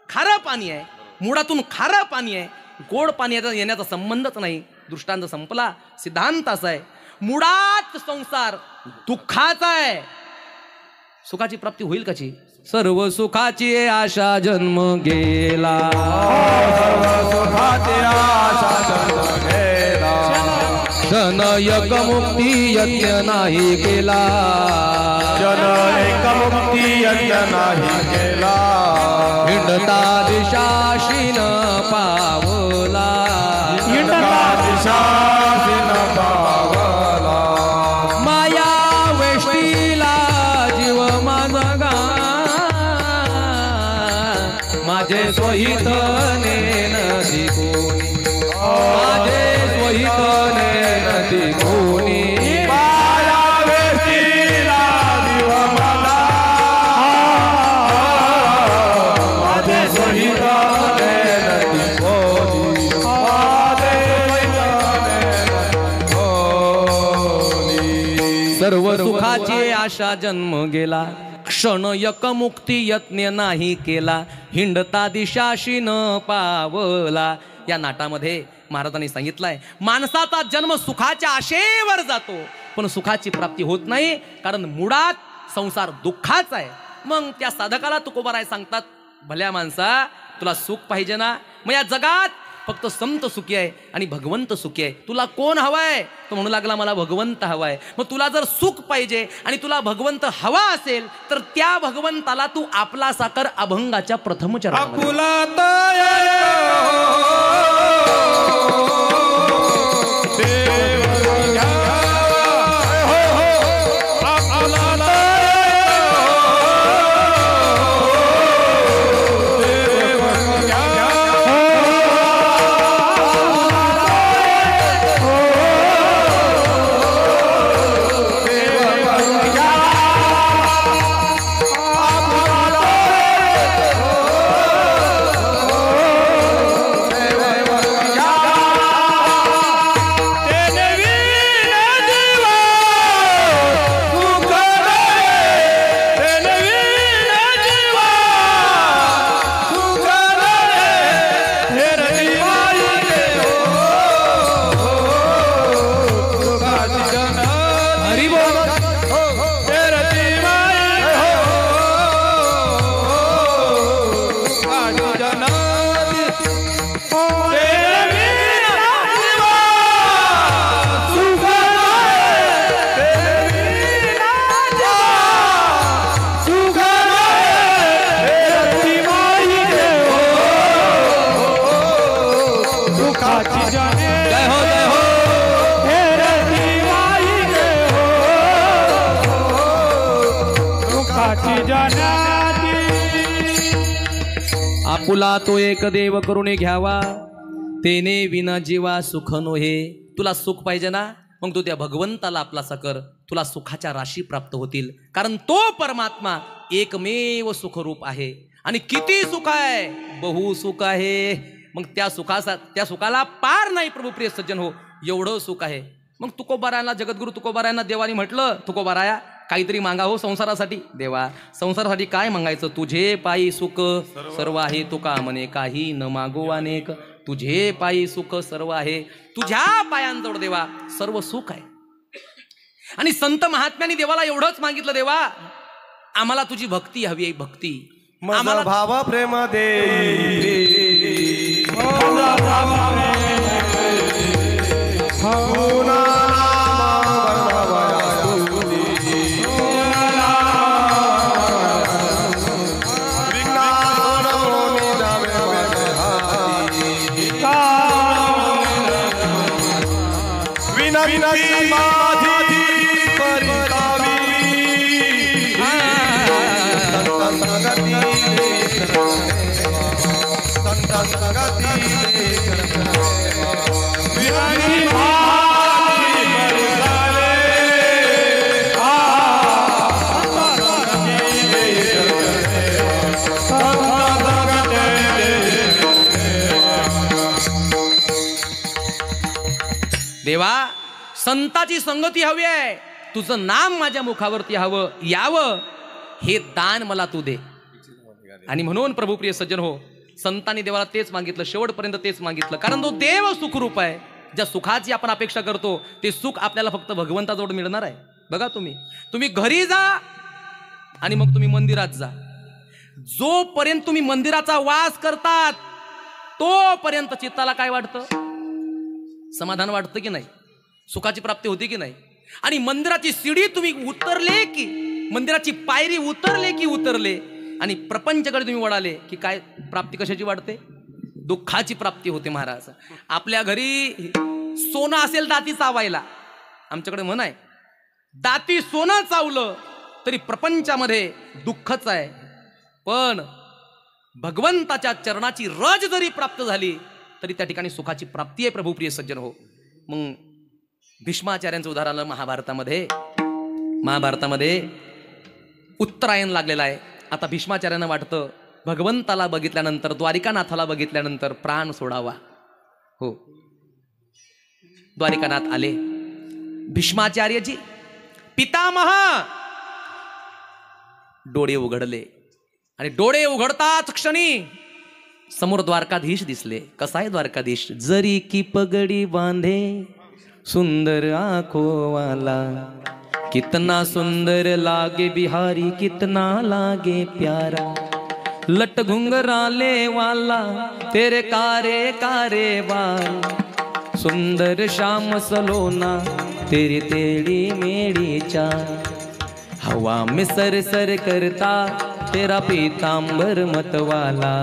[SPEAKER 1] खारं पाणी आहे, मुळातून खारं पाणी आहे. गोड पाणी येण्याचा संबंधच नाही. दृष्टांत संपला. सिद्धांत असा आहे, मुळात संसार दुःखाचा आहे. सुखाची प्राप्ती होईल कशी? सर्व सुखाची आशा जन्म गेला, सर्व सुखाची आशा जन्म गेला. जन एक मुक्ती यज्ञ नाही केला, जन एक मुक्ती यज्ञ नाही केला. हिंडता दिशाशीन पावला, हिंडता दिशाशीन पावला. माया वेष्टीला जीव माझा, माझे स्वहित नेनदी कोणी, माझे स्वहित नेनदी कोणी. माया वेष्टीला जीव माझा, माझे स्वहित नेनदी कोणी, माझे स्वहित कोणी. सर्व सुखाची आशा जन्म गेला, क्षण एक मुक्ती यत्न नाही केला. हिंडता दिशाशी न पावला. या नाटामध्ये महाराजांनी सांगितलंय, माणसाचा जन्म सुखाच्या आशेवर जातो, पण सुखाची प्राप्ती होत नाही, कारण मुळात संसार दुःखाचा आहे. मग त्या साधकाला तुकोबाराय सांगतात, भल्या माणसा, तुला सुख पाहिजे ना, मग या जगात फक्त संत सुखी आहे आणि भगवंत सुखी आहे. तुला कोण हवाय? तो म्हणू लागला, मला भगवंत हवाय. मग तुला जर सुख पाहिजे आणि तुला भगवंत हवा असेल तर त्या भगवंताला तू आपला साकर अभंगाच्या प्रथम चरणामध्ये
[SPEAKER 2] सुखाची जाण्याची
[SPEAKER 1] आपुला तो एक देव करून घ्यावा तेने विना जीवा सुख नोहे. तुला सुख पाहिजे ना, मग तू त्या भगवंताला आपलासा कर, तुला सुखाच्या राशी प्राप्त होतील. कारण तो परमात्मा एकमेव सुखरूप आहे. आणि किती सुख आहे, बहु सुख आहे. मग त्या सुखाला पार नाही प्रभू प्रिय सज्जन हो, एवढं सुख आहे. मग तुकोबारायांना, जगद्गुरु तुकोबारायांना देवानी म्हटलं, तुकोबाराया काहीतरी मागा हो संसारासाठी. देवा संसारासाठी काय मागायचं, तुझे पायी सुख सर्व आहे, तुका म्हणे काही न मागो अनेक. तुझे पायी सुख सर्व आहे, तुझ्या पायांजवळ देवा सर्व सुख आहे. आणि संत महात्म्यांनी देवाला एवढंच मागितलं, देवा आम्हाला तुझी भक्ती हवी आहे, भक्ती
[SPEAKER 3] आम्हाला भावा प्रेम दे.
[SPEAKER 1] देवा संताची संगती हवी आहे, तुझं नाम माझ्या मुखावरती हवं यावं, हे दान मला तू दे. आणि म्हणून प्रभू प्रिय सज्जन हो, संतांनी देवाला तेच मागितलं, शेवटपर्यंत तेच मागितलं. कारण तो देव सुखरूप आहे. ज्या सुखाची आपण अपेक्षा करतो ते सुख आपल्याला फक्त भगवंताजवळ मिळणार आहे. बघा तुम्ही घरी जा आणि मग तुम्ही मंदिरात जा. जोपर्यंत तुम्ही मंदिराचा वास करतात तोपर्यंत चित्ताला काय वाटतं, समाधान वाटतं की नाही, सुखाची प्राप्ती होती की नाही. आणि मंदिराची सीडी तुम्ही उतरले की, मंदिराची पायरी उतरले की उतरले आणि प्रपंचकडे तुम्ही वळाले की काय प्राप्ती कशाची वाटते, दुःखाची प्राप्ती होते. महाराज आपल्या घरी सोनं असेल दाती चावायला, आमच्याकडे म्हण आहे, दाती सोनं चावलं तरी प्रपंचामध्ये दुःखच आहे. पण भगवंताच्या चरणाची रज जरी प्राप्त झाली तरी त्या ठिकाणी सुखाची प्राप्ती आहे प्रभू प्रिय सज्जन हो. मग भीष्माचार्यांचं उदाहरण महाभारतामध्ये उत्तरायण लागलेला आहे. आता भीष्माचार्यांना वाटतं भगवंताला बघितल्यानंतर, द्वारिकानाथाला बघितल्यानंतर प्राण सोडावा. हो, द्वारिकानाथ आले. भीष्माचार्यजी पितामह डोळे उघडले आणि डोळे उघडताच क्षणी समोर द्वारकाधीश दिसले. कसा आहे द्वारकाधीश, जरी की पगडी बांधे सुंदर आंखों वाला, कितना सुंदर लागे बिहारी, कितना लागे प्यारा, लट घुंघराले वाला तेरे कारे कारे बाल, सुंदर श्याम सलोना तेरी टेढ़ी मेढ़ी चाल, हवा में सर सर करता तेरा पीतांबर मतवाला,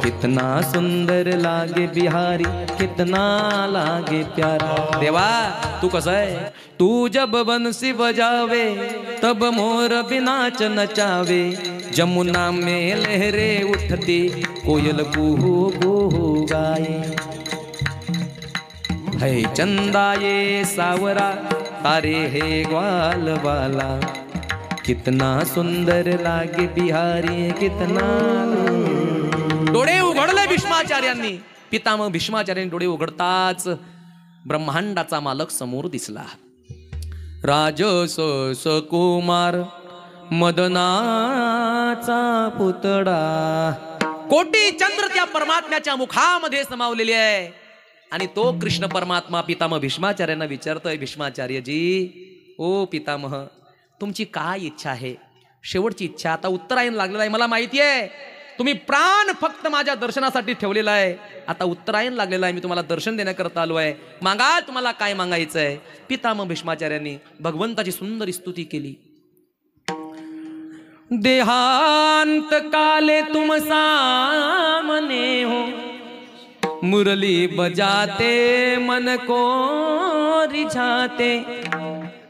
[SPEAKER 1] कितना सुंदर लागे बिहारी, कितना लागे प्यारा. देवा तू कसा है, तू जब बंसी बजावे तब मोर बिनाच नचावे, जमुना में लहरे उठती कोयल कुहू कुहू गाए, है चंदा ये सावरा तारे है ग्वाल वाला, कितना सुंदर लागे बिहारी, कितना. डोळे उघडले भीष्माचार्यांनी. पितामह भीष्माचार्यांनी डोळे उघडताच ब्रह्मांडाचा मालक समोर दिसला. राजस सकुमार मदनाचा पुतळा, कोटी चंद्र त्या परमात्म्याच्या मुखामध्ये समावलेले आहे. आणि तो कृष्ण परमात्मा पितामह भीष्माचार्यांना विचारतोय, भीष्माचार्यजी ओ पितामह तुमची काय इच्छा आहे, शेवटची इच्छा. आता उत्तरायण लागलेला आहे, मला माहिती आहे तुम्ही प्राण फक्त माझ्या दर्शनासाठी ठेवलेला आहे. आता उत्तरायण लागलेला आहे, मी तुम्हाला दर्शन देण्याकरता आलो आहे, मागा तुम्हाला काय मागायचं आहे. पितामह भीष्माचार्यांनी भगवंताची सुंदर स्तुती केली. देहांत काले तुम सामने हो, मुरली बजाते मन को रिझाते,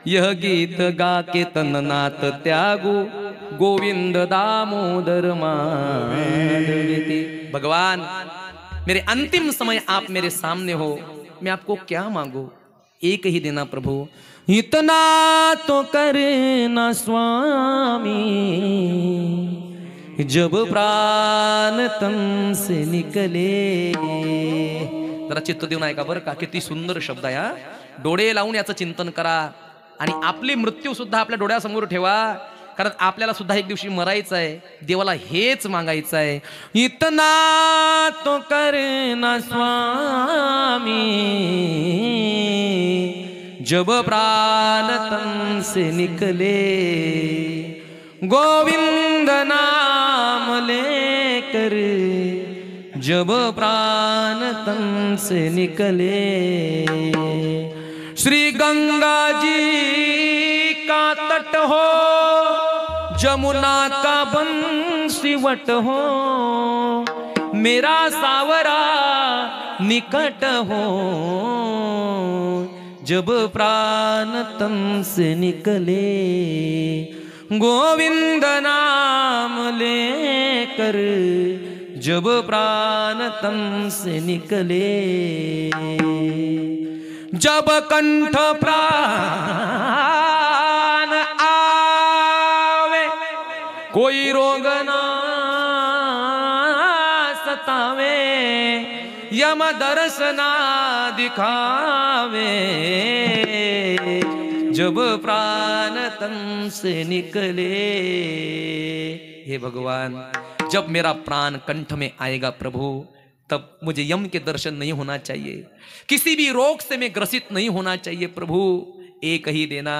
[SPEAKER 1] यह गीत गा के तननाथ त्यागो, गोविंद दामोदर माधवेति। भगवान मेरे अंतिम समय आप मेरे सामने हो, मैं आपको क्या मांगू? एक ही देना प्रभु, इतना तो करना स्वामी, जब प्राण तन से निकले। जरा चित्त देऊन ऐका बरं का, किती सुंदर शब्द आहे हा. डोळे लावून याचं चिंतन करा आणि आपली मृत्यू सुद्धा आपल्या डोळ्यासमोर ठेवा, कारण आपल्याला सुद्धा एक दिवशी मरायचं आहे. देवाला हेच मागायचं आहे, इतना तो करना स्वामी, जब प्राण तन से निकले, गोविंद नाम लेकर जब प्राण तन से निकले। श्री गंगा जी का तट हो, जमुना का बंसीवट हो, मेरा सावरा निकट हो, जब प्राण तन से निकले, गोविंद नाम लेकर जब प्राण तन से निकले। जब कंठ प्राण आवे, कोई रोग ना सतावे, यम दर्शना दिखावे, जब प्राण तन से निकले। हे भगवान, जब मेरा प्राण कंठ में आएगा प्रभु, तब मुझे यम के दर्शन नहीं होना चाहिए, किसी भी रोग से मैं ग्रसित नहीं होना चाहिए प्रभु। एक ही देना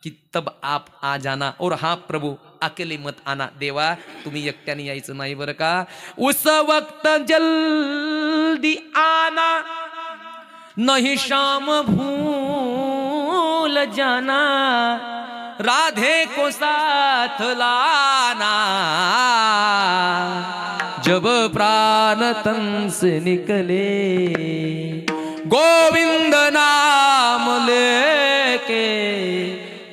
[SPEAKER 1] कि तब आप आ जाना, और हाँ प्रभु अकेले मत आना. देवा तुम्ही एकट्याने यायचं नाही बरं का. उस वक्त जल्दी आना, नहीं शाम भूल जाना, राधे को साथ लाना, जब प्राण तन से निकले, गोविंद नाम लेके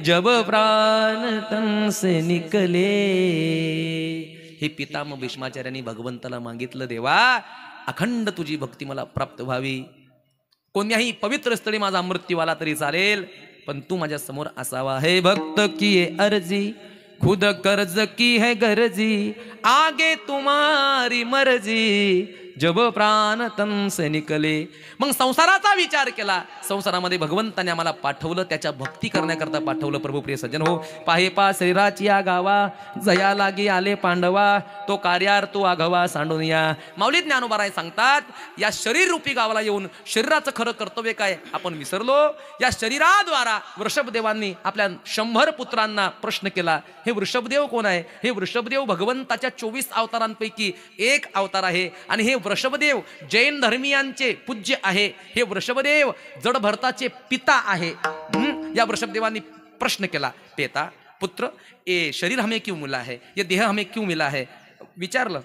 [SPEAKER 1] जब प्राण तन से निकले. हे पितामह भीष्माचार्यांनी भगवंताला मागितलं, देवा अखंड तुझी भक्ती मला प्राप्त व्हावी, कोणत्याही पवित्र स्थळी माझा मृत्यू आला तरी चालेल, पण तू माझ्या समोर असावा. हे भक्त की ये अर्जी, खुद कर्ज की है गरजी, आगे तुम्हारी मर्जी, जब प्राण तन से निकले. मग संसाराचा विचार केला, संसारामध्ये भगवंताने आम्हाला पाठवलं, त्याच्या भक्ती करण्याकरता पाठवलं. प्रभू प्रिय सज्जन हो, पाहे पा शरीराची या गावा, जया लागी आले पांडवा, तो कार्यार तो आघवा सांडून या. माऊली ज्ञानोबाराय सांगतात, या शरीर रूपी गावाला येऊन शरीराचं खरं कर्तव्य काय आपण विसरलो. या शरीराद्वारा वृषभदेवांनी आपल्या 100 पुत्रांना प्रश्न केला, हे वृषभदेव कोण आहे? हे वृषभदेव भगवंताच्या 24 अवतारांपैकी एक अवतार आहे, आणि हे वृषभदेव जैन धर्मीयांचे पूज्य आहे. हे वृषभदेव जड भरताचे पिता आहे. या वृषभदेवांनी प्रश्न केला, पिता पुत्र, ये शरीर हमें क्यों मिला है, ये देह हमें क्यों मिला है. विचारलं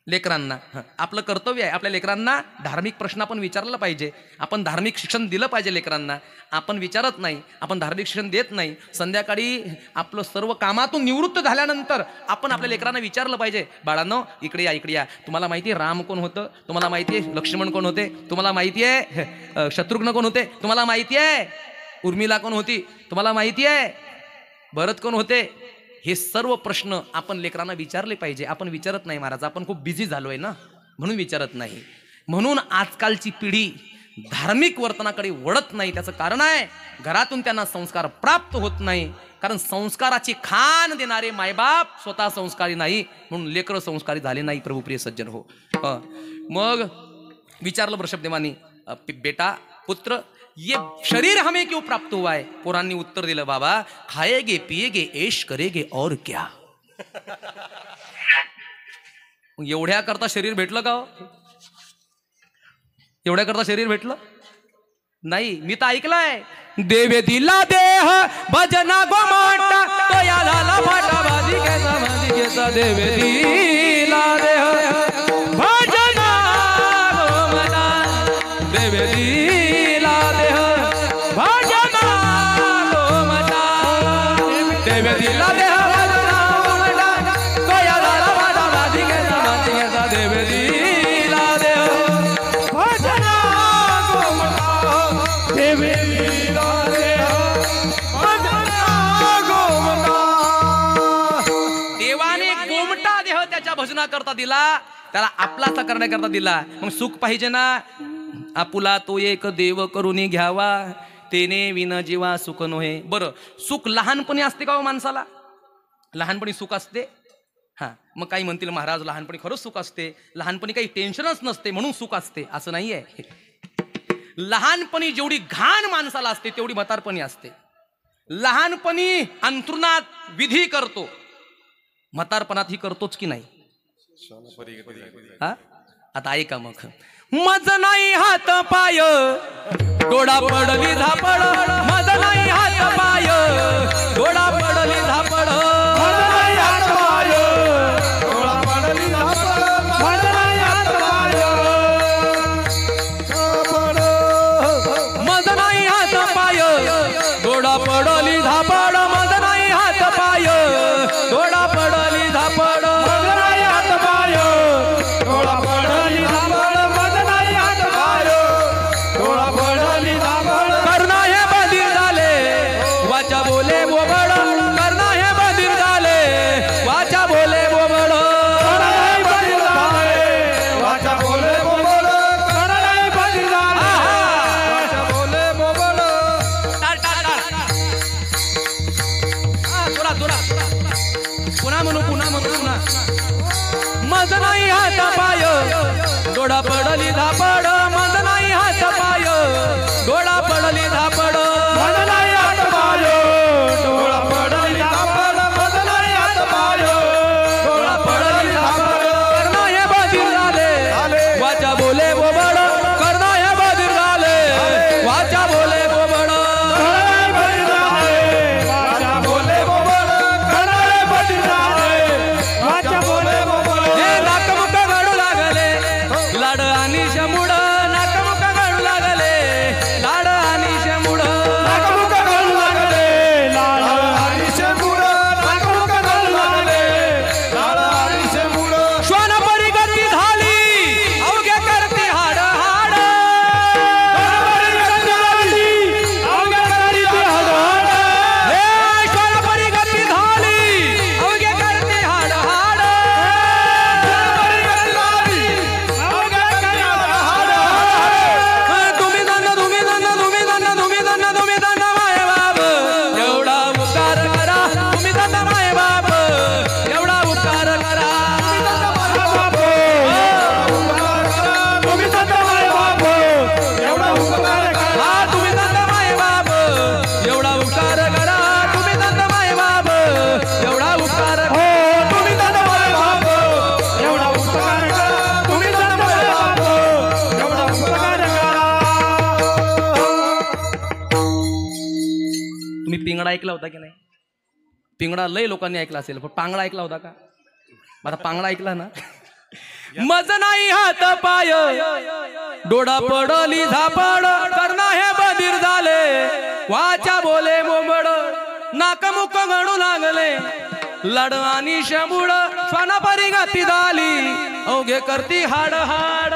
[SPEAKER 1] लेकरांना. आपलं कर्तव्य आहे, आपल्या लेकरांना धार्मिक प्रश्न आपण विचारला पाहिजे, आपण धार्मिक शिक्षण दिलं पाहिजे लेकरांना. आपण विचारत नाही, आपण धार्मिक शिक्षण देत नाही. संध्याकाळी आपलं सर्व कामातून निवृत्त झाल्यानंतर आपण आपल्या लेकरांना विचारलं पाहिजे, बाळांनो इकडे या, इकडे या. तुम्हाला माहिती आहे राम कोण होतं? तुम्हाला माहिती आहे लक्ष्मण कोण होते? तुम्हाला माहिती आहे शत्रुघ्न कोण होते? तुम्हाला माहिती आहे उर्मिला कोण होती? तुम्हाला माहिती आहे भरत कोण होते? हे सर्व प्रश्न आपण लेकरांना विचारले पाहिजे. आपण विचारत नाही महाराज, आपण खूप बिझी झालोय ना, म्हणून विचारत नाही. म्हणून आजकालची पिढी धार्मिक वर्तनाकडे वळत नाही. त्याचं कारण आहे, घरातून त्यांना संस्कार प्राप्त होत नाही, कारण संस्काराची खाण देणारे मायबाप स्वतः संस्कारी नाही, म्हणून लेकरं संस्कारी झाले नाही. प्रभुप्रिय सज्जन हो, मग विचारलं वृषभदेवांनी, बेटा पुत्र, ये शरीर हमें क्यों प्राप्त हुआ है? पुराणी उत्तर दिलं, बाबा खाएगे पिएगे ऐश करेगे और क्या. एवढ्या करता शरीर भेटलं का? एवढ्या करता शरीर भेटलं नाही. मी तर ऐकलंय, देवे दिला देह भजना गोमाटा, तो या झाला फाटा भाजी घेता. देवे दिला देह भजना गोमाटा, देवे दिला देह भजना गोमाटा. दिला देह भजना गोमटा कोया झाला माझा राधिकेचा देव दिला देह
[SPEAKER 2] भजना गोमटा देव दिला देह भजना गोमटा.
[SPEAKER 1] देवाने गोमटा देह त्याच्या भजना करता दिला, त्याला आपलासा करण्याकरता दिला. मग सुख पाहिजे ना, आपुला तो एक देव करून घ्यावा, तेने विन जीवा सुख नोहे. बरं, सुख लहानपणी असते का हो माणसाला? लहानपणी सुख असते? हा, मग काही म्हणतील महाराज लहानपणी खरंच सुख असते, लहानपणी काही टेन्शनच नसते म्हणून सुख असते. असं नाहीये. लहानपणी जेवढी घाण माणसाला असते तेवढी म्हातारपणी असते. लहानपणी अंथरुणात विधी करतो, म्हातारपणात ही करतोच की नाही? हा, आता ऐका मग. मज नाही हात पाय डोळा पडली झापड, मज नाही हात पाय डोळा पडली झापड,
[SPEAKER 2] मज नाही हात पाय डोळा पडली झापड, मज नाही हात पाय झापड,
[SPEAKER 1] मज नाही हात पाय डोळा पडली झापड, मज नाही हात पाय डोळा पडली झापड,
[SPEAKER 2] मज नाही हात पाय डोळा पडली झापड, मज नाही हात पाय डोळा पडली झापड.
[SPEAKER 1] करणा हे बधीर झाले वाचा बोले बोबड, करणा हे बधीर झाले वाचा बोले बोबड,
[SPEAKER 2] करणाई बधीर झाले वाचा बोले बोबड, करणाई बधीर झाले वाचा बोले बोबड.
[SPEAKER 1] टाळ टाळ टाळ. हा, जोरा जोरा. पुन्हा म्हणू पुन्हा म्हणू पुन्हा. मज नाही हात पाय डोळा पडली झापड, मज नाही हात पाय डोळा पडली झापड,
[SPEAKER 2] मज नाही हात पाय डोळा पडली झापड, मज नाही हात पाय डोळा पडली झापड.
[SPEAKER 1] करणा हे बधीर झाले वाचा बोले बोबड, करणा हे बधीर झाले वाचा बोले बोबड,
[SPEAKER 2] करणाई बधीर झाले वाचा बोले बोबड, करणाई बधीर झाले वाचा बोले बोबड.
[SPEAKER 1] हे नाकमुख घडू लागले लाड आणि शमुड, नाकमुख घडू लागले लाड आणि शमुड,
[SPEAKER 2] नाकमुख घालू लागले लाल आणि शेंबूड, नाकमुख घालू लागले लाल आणि शेंबूड.
[SPEAKER 1] श्वान परिगती झाली अवघे करती हाड हाड, हे श्वान परिगती झाली अवघे करती हाड हाड, तुम्ही दंड तुम्ही दंड तुम्ही दंड तुम्ही दंड तुम्ही दंड माय बाप एवढा उपकार करा, तुम्ही दंड माय बाप एवढा उपकार करा, हा तुम्ही दंड माय बाप एवढा उपकार करा, तुम्ही दंड माय बाप एवढा उपकार करा. तुम्ही पिंगडा ऐकला होता की नाही? पिंगडा लय लोकांनी ऐकला असेल, पण पांगडा ऐकला होता का? आता पांगडा ऐकला ना? मज नाही हात पाय डोळा पडली झापड, करणा हे बधीर झाले वाचा बोले बोबड, नाकमुख घडू लागले लड आणि शमुड, श्वाना परिगती झाली अवघे करती हाड हाड.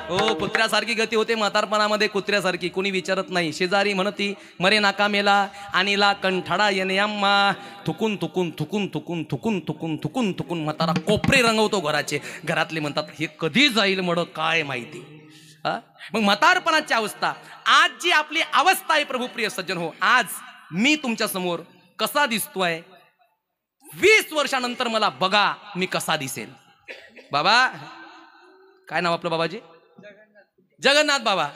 [SPEAKER 1] ओ कुत्र्यासारखी गती होते म्हातारपणामध्ये, कुत्र्यासारखी. कोणी विचारत नाही. शेजारी म्हणती मरे नाका मेला आणिला कंठाडा येणे अम्मा, थुकून थुकून थुकून थुकून थुकून थुकून थुकून थुकून म्हातारा कोपरे रंगवतो घराचे. घरातले म्हणतात हे कधी जाईल मड काय माहिती. मग म्हातारपणाची अवस्था, आज जी आपली अवस्था आहे प्रभुप्रिय सज्जन हो, आज मी तुमच्या समोर कसा दिसतोय, 20 वर्षानंतर मला बघा मी कसा दिसेल. बाबा काय नाव आपलं बाबाजी? जगन्नाथ बाबा.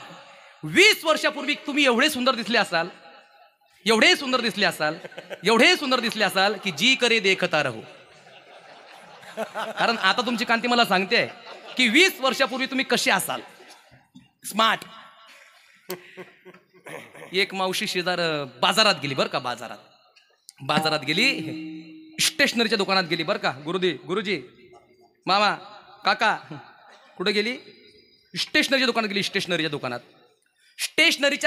[SPEAKER 1] 20 वर्षापूर्वी तुम्ही एवढे सुंदर दिसले असाल, एवढे सुंदर दिसले असाल, एवढे सुंदर दिसले असाल की जी करे देखता राहू. कारण आता तुमची कांती मला सांगते की 20 वर्षापूर्वी तुम्ही कसे असाल, स्मार्ट. एक मावशी शेजार बाजारात गेली बरं का, बाजारात गेली, स्टेशनरीच्या दुकानात गेली बरं का. गुरुजी मामा काका कुठे गेली? स्टेशनरीच्या दुकानात गेली. स्टेशनरीच्या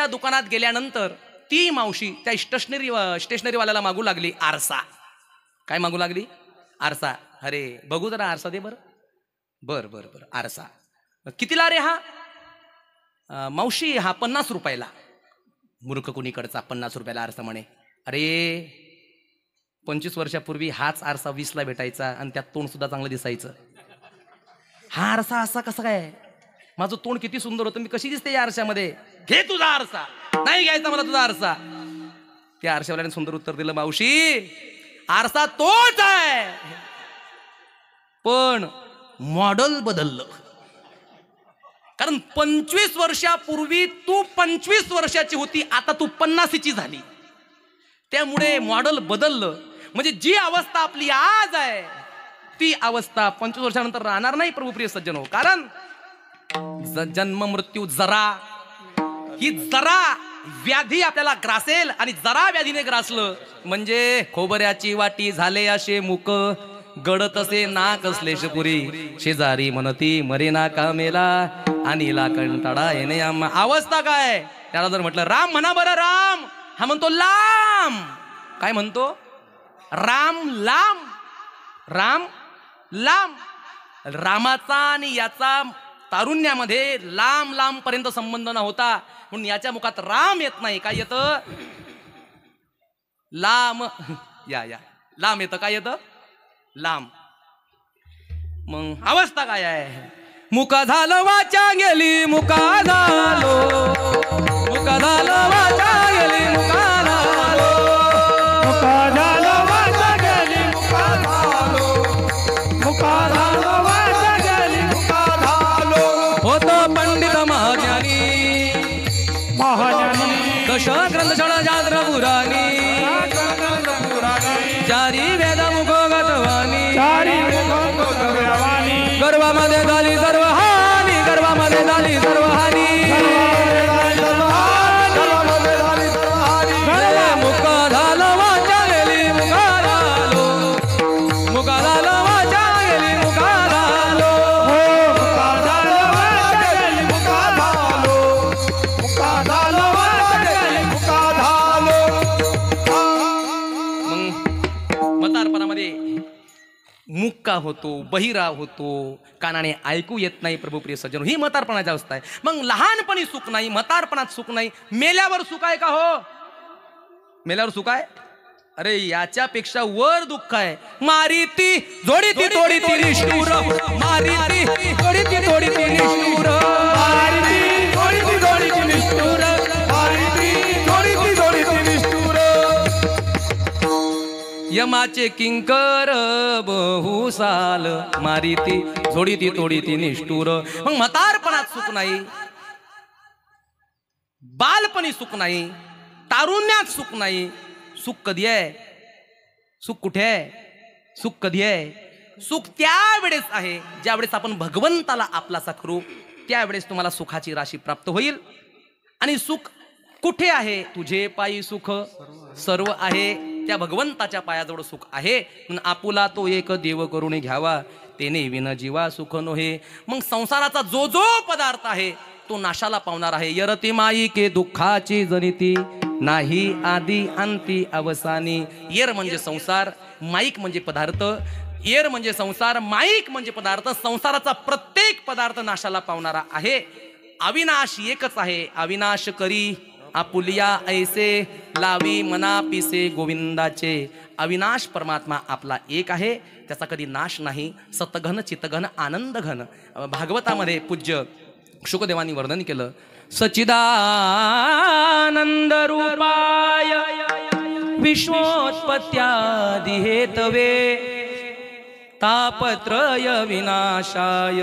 [SPEAKER 1] दुकानात गेल्यानंतर ती मावशी त्या स्टेशनरीवाल्याला मागू लागली आरसा. काय मागू लागली? आरसा. अरे बघू जरा आरसा दे बरं. बर बर बर आरसा कितीला रे हा? मावशी हा 50 रुपयाला. मूर्ख कुणीकडचा 50 रुपयाला आरसा म्हणे. अरे 25 वर्षापूर्वी हाच आरसा 20ला भेटायचा आणि त्यात तोंड सुद्धा चांगलं दिसायचं. हा आरसा असा कसा काय? माझं तोंड किती सुंदर होतं, मी कशी दिसते या आरशामध्ये? घे तुझा आरसा. नाही घ्यायचा मला तुझा आरसा. त्या आरशावाल्याने सुंदर उत्तर दिलं, मावशी आरसा तोच आहे पण मॉडेल बदललं. कारण 25 वर्षापूर्वी तू 25 वर्षाची होती, आता तू 50ची झाली. त्यामुळे मॉडेल बदललं. म्हणजे जी अवस्था आपली आज आहे ती अवस्था 25 वर्षानंतर राहणार नाही प्रभुप्रिय सज्जनो. कारण जन्म मृत्यू जरा ही जरा व्याधी आपल्याला ग्रासेल आणि जरा व्याधीने ग्रासलं म्हणजे खोबऱ्याची वाटी झाले असे मुक, गडत असे नाक असले शपुरी, शेजारी म्हणती मरेना कामेला आणिला कंटाळा येणे आम्हा. अवस्था काय? त्याला जर म्हटलं राम म्हणा बरं, राम हा म्हणतो लांब. काय म्हणतो? राम लांब. राम लांब. रामाचा आणि याचा तारुण्यामध्ये लांब लांब पर्यंत संबंध न होता म्हणून याच्या मुखात राम येत नाही. काय येतं? लांब. या लांब येतं. काय येतं? लांब. मग अवस्था काय आहे? मुका झालं वाचा गेली मुका झालो, मुका झालं वाचा गेली मुका झालो,
[SPEAKER 2] मुका झालं वाचा गेली मुका झालो, मुका झालं वाचा गेली मुका झालो.
[SPEAKER 1] होतो पंडित महाज्ञानी
[SPEAKER 2] महाज्ञानी
[SPEAKER 1] दश ग्रंथशाळा जात्र पुराणी, चारी वेद मुख गतवानी,
[SPEAKER 2] चारी मुखवाणी,
[SPEAKER 1] गर्भामध्ये झाली सर्व हानी, गर्भामध्ये झाली सर्व हानी. मुका झालं वाचा गेली मुका झालो, मुका झालं वाचा गेली मुका झालो,
[SPEAKER 2] मुका झालं वाचा गेली मुका झालो, मुका झालं वाचा गेली मुका झालो.
[SPEAKER 1] मग म्हातारपणामध्ये मुक्का होतो, बहिरा होतो, कानाने ऐकू येत नाही. प्रभुप्रिय सज्जनो, ही म्हातारपणाची अवस्था आहे. मग लहानपणी सुख नाही, म्हातारपणात सुख नाही, मेल्यावर सुख आहे का हो? मेल्यावर सुख आहे? अरे याच्यापेक्षा वर दुःख आहे. मारीती जोडीती तोडीती निष्ठुर, मारीती जोडीती तोडीती निष्ठुर,
[SPEAKER 2] मारीती जोडीती जोडीती निष्ठुर, मारीती जोडीती जोडीती निष्ठुर.
[SPEAKER 1] यमाचे किंकर बहुसाल, मारीती जोडीती तोडीती निष्ठुर. मग म्हातारपणात सुख नाही, बालपणी सुख नाही, तारुण्यात सुख नाही. सुख कधी आहे? सुख कुठे आहे? सुख कधी आहे? सुख त्यावेळेस आहे ज्यावेळेस आपण भगवंताला आपलासा करू, त्यावेळेस तुम्हाला सुखाची राशी प्राप्त होईल. आणि सुख कुठे आहे? तुझे पायी सुख सर्व आहे, त्या भगवंताच्या पायाजवळ सुख आहे. म्हणून आपुला तो एक देव करून घ्यावा, तेने विन जीवा सुख नोहे. मग संसाराचा जो जो पदार्थ आहे तो नाशाला पावणार आहे. यरती माई के दुःखाची जनिती, नाही आदी अंती अवसानी. येर म्हणजे संसार, माईक म्हणजे पदार्थ. येर म्हणजे संसार, माईक म्हणजे पदार्थ. संसाराचा प्रत्येक पदार्थ नाशाला पावणारा आहे. अविनाश एकच आहे. अविनाश करी आपुलिया ऐसे, लावी मना पिसे गोविंदाचे. अविनाश परमात्मा आपला एक आहे, त्याचा कधी नाश नाही. सतघन चितघन आनंद घन. भागवतामध्ये पूज्य शुकदेवांनी वर्णन केलं. सच्चिदानंद रूपाय विश्वोत्पत्त्यादि हेतवे, तापत्रय विनाशाय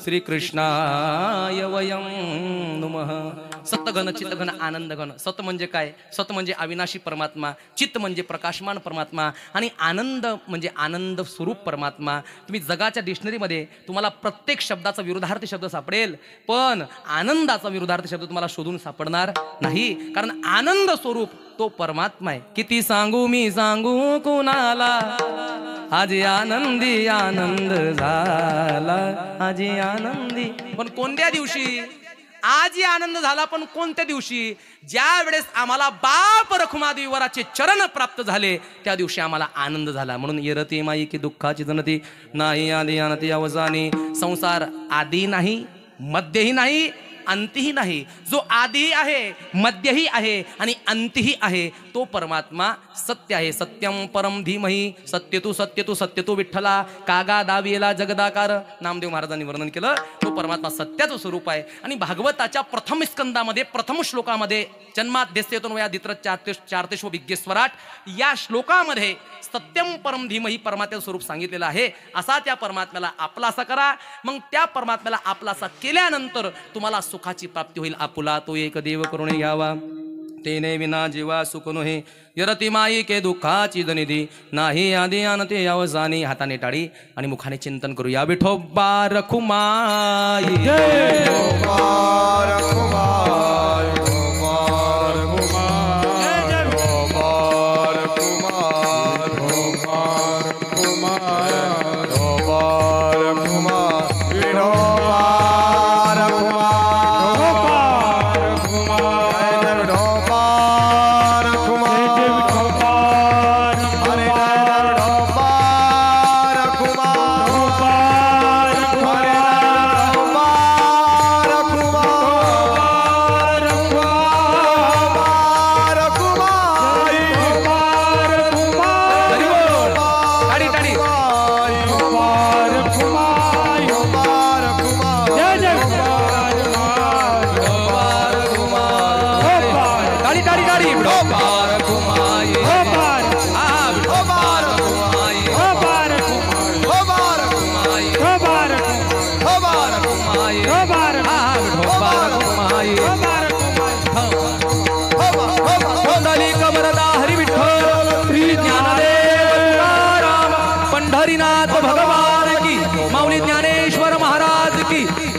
[SPEAKER 1] श्रीकृष्णाय वयं नमः. सतघन चितघन आनंद घन. सत म्हणजे काय? सत म्हणजे अविनाशी परमात्मा, चित्त म्हणजे प्रकाशमान परमात्मा, आणि आनंद म्हणजे आनंद स्वरूप परमात्मा. तुम्ही जगाच्या डिक्शनरीमध्ये तुम्हाला प्रत्येक शब्दाचा विरुद्धार्थी शब्द सापडेल, पण आनंदाचा विरुद्धार्थी शब्द तुम्हाला शोधून सापडणार नाही. कारण आनंद स्वरूप तो परमात्मा आहे. किती सांगू मी सांगू कुणाला, आज आनंदी आनंद झाला, आज आनंदी. पण कोणत्या दिवशी? आजही आनंद झाला, पण कोणत्या दिवशी? ज्या वेळेस आम्हाला बाप रखुमादेवीवराचे चरण प्राप्त झाले त्या दिवशी आम्हाला आनंद झाला. म्हणून येरती माई की दुःखाची जनती नाही आदी अनती अवसानी. संसार आदी नाही, मध्यही नाही, अंतही नाही. जो आदिही आहे, मध्यही आहे आणि अंतही आहे तो परमात्मा सत्य आहे. सत्यम परम धीमही सत्यतू सत्यतू सत्यतू विठ्ठला कागा दाविला जगदाकार. नामदेव महाराजांनी वर्णन केलं. तो परमात्मा सत्याचं स्वरूप आहे. आणि भागवताच्या प्रथम स्कंदामध्ये प्रथम श्लोकामध्ये जन्माद्यस्येतून वयादित्र चारतेश्व विज्ञेश्वराट या श्लोकामध्ये सत्यम परम धीमही परमात्म्याचं स्वरूप सांगितलेलं आहे. असा त्या परमात्म्याला आपलासा करा. मग त्या परमात्म्याला आपलासा केल्यानंतर तुम्हाला सुखाची प्राप्ती होईल. आपुला तो एक देव करून घ्यावा तेने विना जीवा सुख नोहे. यरती माई के दुःखाची जनिधी नाही आदी अनते अवसानी. हाताने टाळी आणि मुखाने चिंतन करूया. विठोबा रखुमाई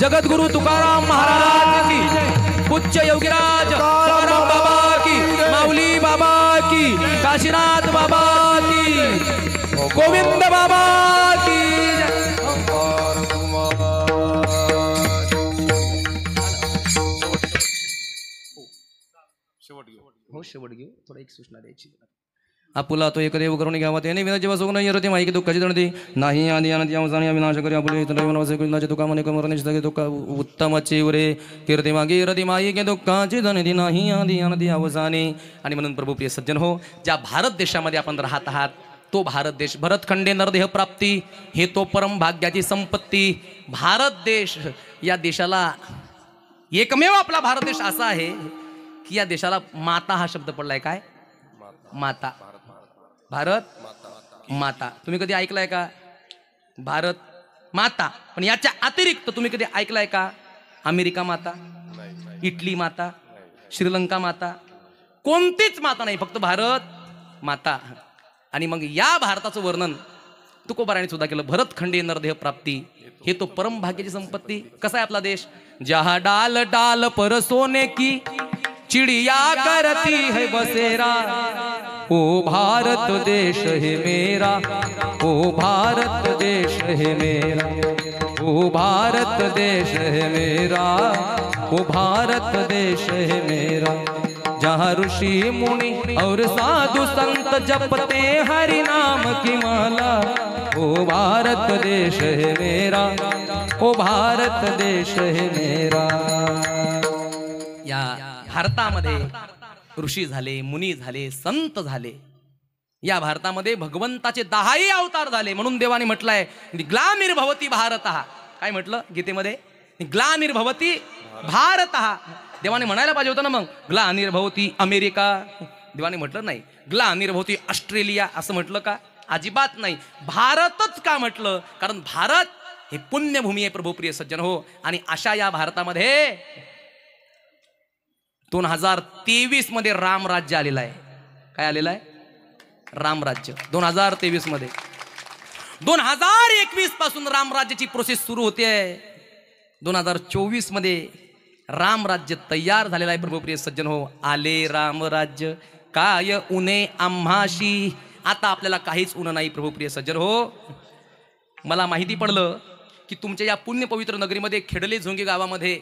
[SPEAKER 1] जगद्गुरु तुकाराम महाराज की, पूज्य योगीराज तुकाराम बाबा की, माऊली बाबा की, काशीनाथ बाबा की, गोविंद बाबा की. शेवट घेऊ. थोडा एक सूचना द्यायची. आपुला तो एक देव करून घ्यावा त्याने विना जेव्हा सोगन येते माहिती दुःखाची जनती नाही आदी अनंती अवसानी. विनाश करी आपुले विनाश तुका मने कमरणे दुःख उत्तम चेवरे कीर्ती मागे रती माई के दुःखाची जनती नाही आदी अनंती अवसानी. आणि म्हणून प्रभू प्रिय सज्जन हो, ज्या भारत देशामध्ये आपण राहत आहात तो भारत देश भरतखंडे नरदेह प्राप्ती हे तो परम भाग्याची संपत्ती. भारत देश या देशाला एकमेव आपला भारत देश असा आहे की या देशाला माता हा शब्द पडलाय. काय माता? भारत माता. तुम्ही कधी ऐकलाय का भारत माता? पण याच्या अतिरिक्त तुम्ही कधी ऐकलाय का अमेरिका माता, इटली माता, श्रीलंका माता? कोणतीच माता नाही, फक्त भारत माता. आणि मग या भारताचं वर्णन तुकोबाराने सुद्धा केलं. भरतखंडे नरदेह प्राप्ती हे तो परम भाग्याची संपत्ती. कसा आहे आपला देश? जहा डाल डाल पर सोने की चिड़िया करती है बसेरा. ओ भारत देश है मेरा, ओ भारत देश है मेरा, ओ भारत देश है मेरा, ओ भारत देश है मेरा. जहाँ ऋषि मुनि और साधु संत जपते हरि नाम की माला. ओ भारत देश है मेरा, ओ भारत देश है मेरा. या भारतामध्ये ऋषी झाले, मुनी झाले, संत झाले. या भारतामध्ये भगवंताचे 10ही अवतार झाले. म्हणून देवाने म्हटलंय ग्लानिर्भवती भारतः. काय म्हटलं गीतेमध्ये? ग्लानिर्भवती भारतः. देवाने म्हणायला पाहिजे होतं ना मग ग्लानिर्भवती अमेरिका. देवाने म्हटलं नाही. ग्लानिर्भवती ऑस्ट्रेलिया असं म्हटलं का? अजिबात नाही. भारतच का म्हटलं? कारण भारत हे पुण्यभूमी आहे प्रभुप्रिय सज्जन हो. आणि अशा या भारतामध्ये 2023 मध्ये रामराज्य आलेलं आहे. काय आलेलं आहे? रामराज्य 2023 मध्ये. 2021 पासून रामराज्याची प्रोसेस सुरू होते आहे. 2024 मध्ये रामराज्य तयार झालेलं आहे प्रभुप्रिय सज्जन हो. आले रामराज्य काय उने आम्हाशी. आता आपल्याला काहीच उन नाही प्रभुप्रिय सज्जन हो. मला माहिती पडलं की तुमच्या या पुण्य पवित्र नगरीमध्ये खेडले झोंगे गावामध्ये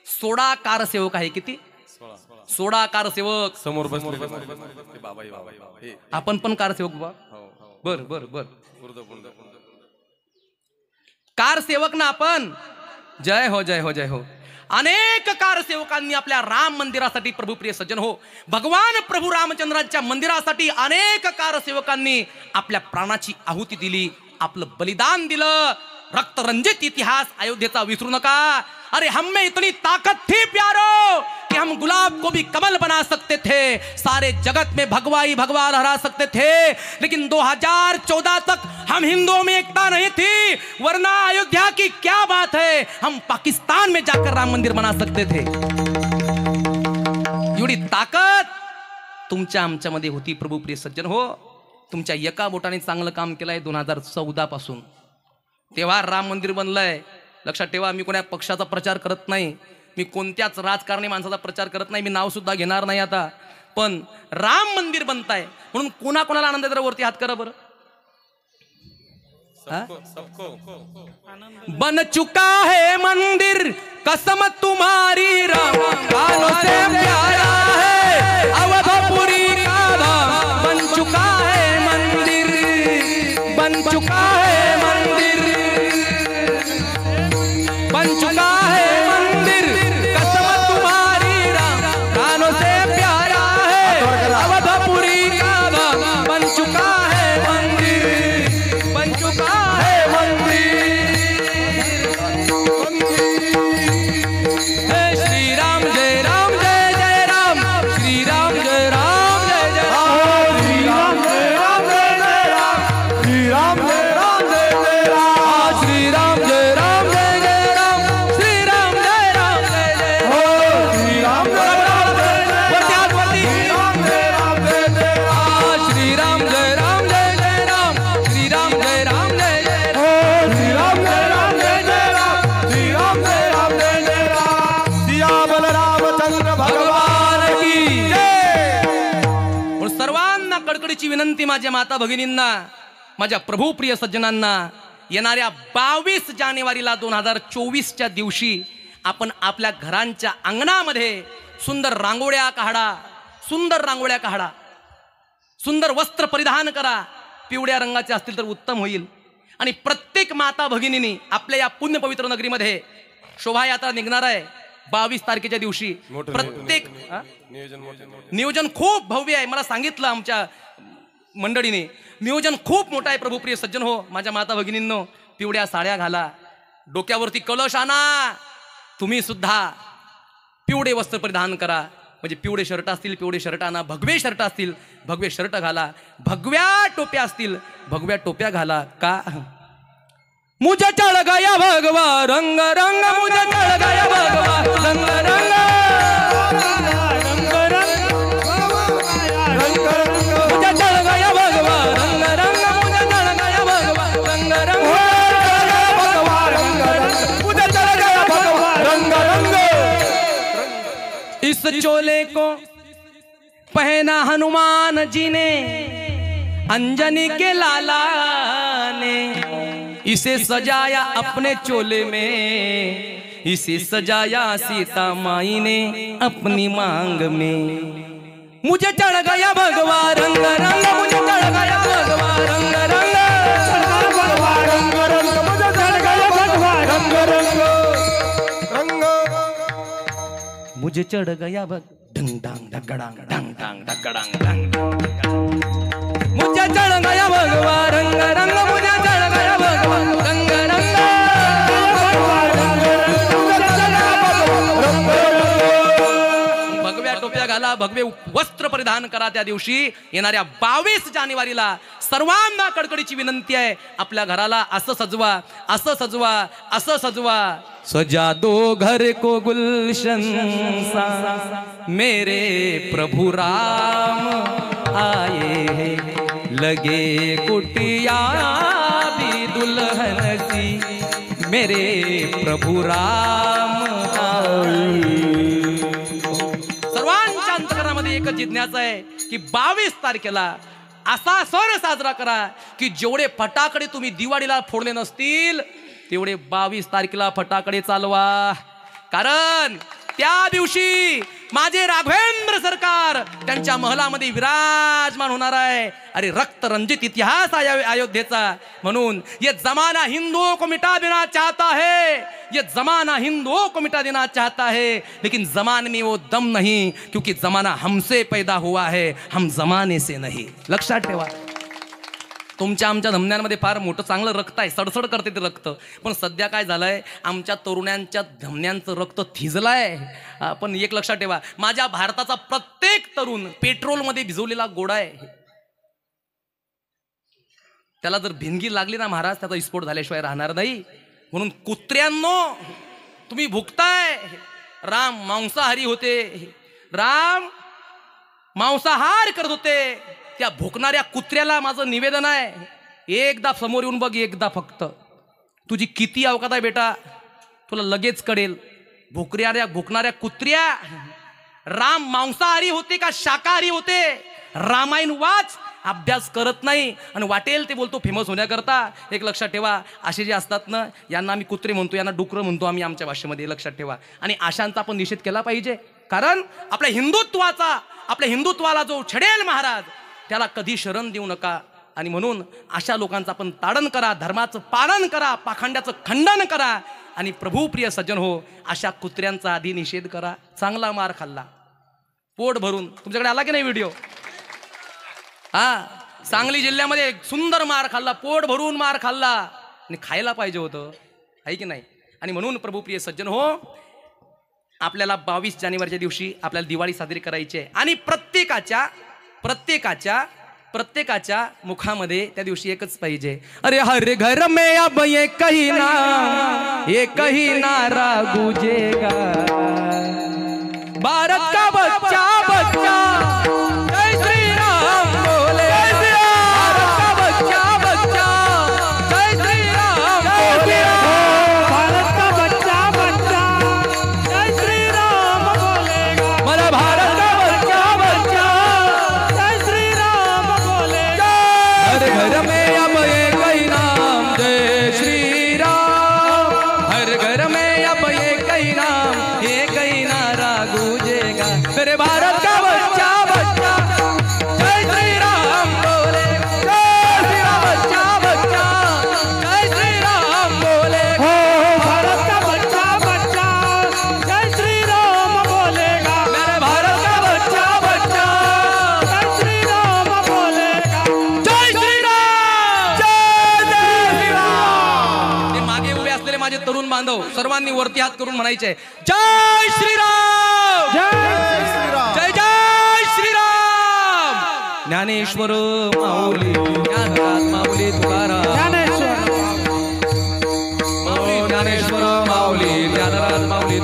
[SPEAKER 1] 16 कारसेवक आहे. किती? 16 कारसेवक.
[SPEAKER 3] समोर बसले बाबा हे
[SPEAKER 1] आपण पण कारसेवक बा. बर बर बर. कारसेवक ना आपण. जय हो जय हो जय हो. अनेक कारसेवकांनी आपल्या राम मंदिरासाठी, प्रभुप्रिय सज्जन हो, भगवान प्रभू रामचंद्रांच्या मंदिरासाठी अनेक कारसेवकांनी आपल्या प्राणाची आहुती दिली, आपलं बलिदान दिलं. रक्तरंजित इतिहास अयोध्येचा विसरू नका. अरे हम में इतनी ताकत थी प्यारो कि हम गुलाब को भी कमल बना सकते थे, सारे जगत में भगवा ही भगवा लहरा सकते थे, लेकिन 2014 तक हम हिंदुओं में एकता नहीं थी, वरना अयोध्या की क्या बात है, हम पाकिस्तान में जाकर राम मंदिर बना सकते थे. एवढी ताकद तुमच्या आमच्यामध्ये होती. प्रभुप्रिय सज्जन हो, तुमच्या एका बोटाने चांगलं काम केलंय 2014 पासून. तेव्हा राम मंदिर बनलंय. लक्षात ठेवा, मी कोणत्या पक्षाचा प्रचार करत नाही, मी कोणत्याच राजकारणी माणसाचा प्रचार करत नाही, मी नाव सुद्धा घेणार नाही आता. पण राम मंदिर बनताय म्हणून कोणाकोणाला आनंद आहे? वरती हात करा बरं. बन चुका है मंदिर कसम तुम्हारी राम कानों से प्यारा है अवधपुरी का धाम. बन चुका है मंदिर, बन चुका है मंदिर, बन चुका है मंदिर कसम तुम्हारी राम कानों से प्यारा है अवधपुरी का धाम. बन चुका है मंदिर, बन चुका है मंदिर. श्री राम जय राम जय जय राम, श्री राम जय राम जय जय राम,
[SPEAKER 2] श्री राम जय राम जय जय राम, श्री राम जय राम जय जय राम,
[SPEAKER 1] श्री राम जय राम जय जय राम, श्री राम जय राम जय जय
[SPEAKER 2] हो श्री राम जय राम जय जय राम, श्री राम जय राम जय जय राम,
[SPEAKER 1] श्री राम जय राम जय जय राम, श्री राम जय राम जय जय
[SPEAKER 2] हो श्री राम जय राम जय जय राम, श्री राम जय राम जय जय राम. सिया बलरामचंद्र भगवान की जय.
[SPEAKER 1] सर्वांना कडकडीची विनंती, माझ्या माता भगिनींना, माझ्या प्रभुप्रिय सज्जनांना, येणाऱ्या 22 जानेवारीला 2024च्या दिवशी आपण आपल्या घरांच्या अंगणामध्ये सुंदर रांगोळ्या काढा, सुंदर रांगोळ्या काढा, सुंदर वस्त्र परिधान करा. पिवळ्या रंगाचे असतील तर उत्तम होईल. आणि प्रत्येक माता भगिनींनी आपल्या या पुण्य पवित्र नगरीमध्ये शोभायात्रा निघणार आहे 22 तारखेच्या दिवशी. प्रत्येक नियोजन खूप भव्य आहे. मला सांगितलं आमच्या मंडळीने, नियोजन खूप मोठं आहे. प्रभुप्रिय सज्जन हो, माझ्या माता भगिनींनो, पिवळ्या साड्या घाला, डोक्यावरती कलश आणा. तुम्ही सुद्धा पिवळे वस्त्र परिधान करा. म्हणजे पिवळे शर्ट असतील पिवळे शर्ट आणा, भगवे शर्ट असतील भगवे शर्ट घाला, भगव्या टोप्या असतील भगव्या टोप्या घाला. का मुझे चढ़ गया भगवा रंग रंग, मुझे चढ़ गया भगवा रंग रंग, मुझे चढ़ गया भगवा रंग रंग, मुझे चढ़ गया भगवा रंग रंग,
[SPEAKER 2] मुझे चढ़ गया भगवा रंग रंग.
[SPEAKER 1] इस चोले को पहना हनुमान जी ने, अंजनी के लाला ने, इसे सजाया अपने चोले में, इसे सजाया सीता माई ने अपनी मांग में. मुझे चढ़ गया भगवा रंग रंग, मुझे चढ़ गया भगवा रंग रंग,
[SPEAKER 2] भगवा रंग रंग, मुझे चढ़ गया भगवा रंग रंग रंग.
[SPEAKER 1] मुझे चढ़ गया भग डंग डांग डगड़ांग डंग डांग डगड़ांग डंग. मुझे चढ़ गया भगवा रंग रंग, मुझे चढ़ गया भगवा रंग रंग, भगव्या टोप्या घाला, भगवे वस्त्र परिधान करा. त्या दिवशी येणाऱ्या 22 जानेवारीला सर्वांना कडकडीची विनंती आहे, आपल्या घराला असं सजवा, असं सजवा, असं सजवा. सजा दो घर को गुलशन सा, मेरे प्रभु राम आए हैं, लगे कुटिया भी दुल्हन सी, मेरे प्रभु राम आए. सर्वांच्या अंतकरणामध्ये एकच जिज्ञासा आहे की 22 तारखेला असा सण साजरा करा की जेवढे फटाकडे तुम्ही दिवाळीला फोडले नसतील तेवढे 22 तारखेला फटाकडे चालवा. कारण त्या दिवशी माझे राघवेंद्र सरकार त्यांच्या महलामध्ये विराजमान होणार आहे. अरे रक्त रंजित इतिहास अयोध्येचा. म्हणून ये जमाना हिंदुओं को मिटा देना चाहता है, ये जमाना हिंदुओं को मिटा देना चाहता है, लेकिन जमाने में वो दम नहीं, क्योंकि जमाना हमसे पैदा हुआ है, हम जमाने से नहीं. लक्षात ठेवा. तुमच्या आमच्या धमन्यांमध्ये फार मोठं चांगलं रक्त आहे, सडसड करते ते रक्त. पण सध्या काय झालंय, आमच्या तरुणांच्या धमन्यांचं रक्त थिजलंय. पण एक लक्षात ठेवा, माझ्या भारताचा प्रत्येक तरुण पेट्रोलमध्ये भिजवलेला गोळा आहे. त्याला जर भिंगी लागली ना महाराज, त्याचा विस्फोट झाल्याशिवाय राहणार नाही. म्हणून कुत्र्यांनो तुम्ही भुगताय. राम मांसाहारी होते, राम मांसाहार करत होते. त्या भुकणाऱ्या कुत्र्याला माझं निवेदन आहे, एकदा समोर येऊन बघ, एकदा फक्त. तुझी किती अवकात आहे बेटा, तुला लगेच कळेल. भुकणाऱ्या कुत्र्या, राम मांसाहारी होते का शाकाहारी होते? रामायण वाच, अभ्यास करत नाही आणि वाटेल ते बोलतो फेमस होण्याकरता. एक लक्षात ठेवा, असे जे असतात ना, यांना आम्ही कुत्रे म्हणतो, यांना डुकरं म्हणतो आम्ही आमच्या भाषेमध्ये. लक्षात ठेवा. आणि अशांचा आपण निषेध केला पाहिजे. कारण आपल्या हिंदुत्वाला जो छडेल महाराज, त्याला कधी शरण देऊ नका. आणि म्हणून अशा लोकांचं आपण ताडन करा, धर्माचं पालन करा, पाखंड्याचं खंडन करा. आणि प्रभुप्रिय सज्जन हो, अशा कुत्र्यांचा आधी निषेध करा. चांगला मार खाल्ला, पोट भरून. तुमच्याकडे आला की नाही व्हिडिओ? सांगली जिल्ह्यामध्ये सुंदर मार खाल्ला, पोट भरून मार खाल्ला. आणि खायला पाहिजे होतं, आहे की नाही? आणि म्हणून प्रभुप्रिय सज्जन हो, आपल्याला 22 जानेवारीच्या दिवशी आपल्याला दिवाळी साजरी करायची आहे. आणि प्रत्येकाच्या मुखामध्ये त्या दिवशी एकच पाहिजे, अरे हर घर में अब ये कही नारा गूंजेगा, भारत का बच्चा बच्चा जय श्री राम बोले, भारत का बच्चा बच्चा जय श्री राम बोले,
[SPEAKER 2] भारत का बच्चा बच्चा जय श्री राम बोलेगा,
[SPEAKER 1] मला भारत का बच्चा बच्चा
[SPEAKER 2] जय श्री राम बोलेगा,
[SPEAKER 1] हर घर में अब एक ही नाम जय श्री राम, हर घर में अब एक ही नाम, एक ही नारा गूंजेगा, मेरे भारत का बच्चा बच्चा जय श्री राम बोले, जय श्री राम बच्चा बच्चा जय श्री राम बोले,
[SPEAKER 2] भारत का बच्चा बच्चा जय श्री राम बोलेगा,
[SPEAKER 1] मेरे भारत का बच्चा बच्चा
[SPEAKER 2] जय श्री राम बोलेगा,
[SPEAKER 1] जय श्री राम, जय श्री राम. ते मागे उभे असलेले माझे तरुण बांधव सर्वांनी वरती हात करून म्हणायचे, जय श्री राम,
[SPEAKER 2] जय श्री राम,
[SPEAKER 1] जय जय श्रीराम. ज्ञानेश्वर माऊली, ज्ञानराज माऊली तुकाराम,
[SPEAKER 2] ज्ञानेश्वर
[SPEAKER 1] ज्ञानेश्वर माऊली, ज्ञानराज माऊली.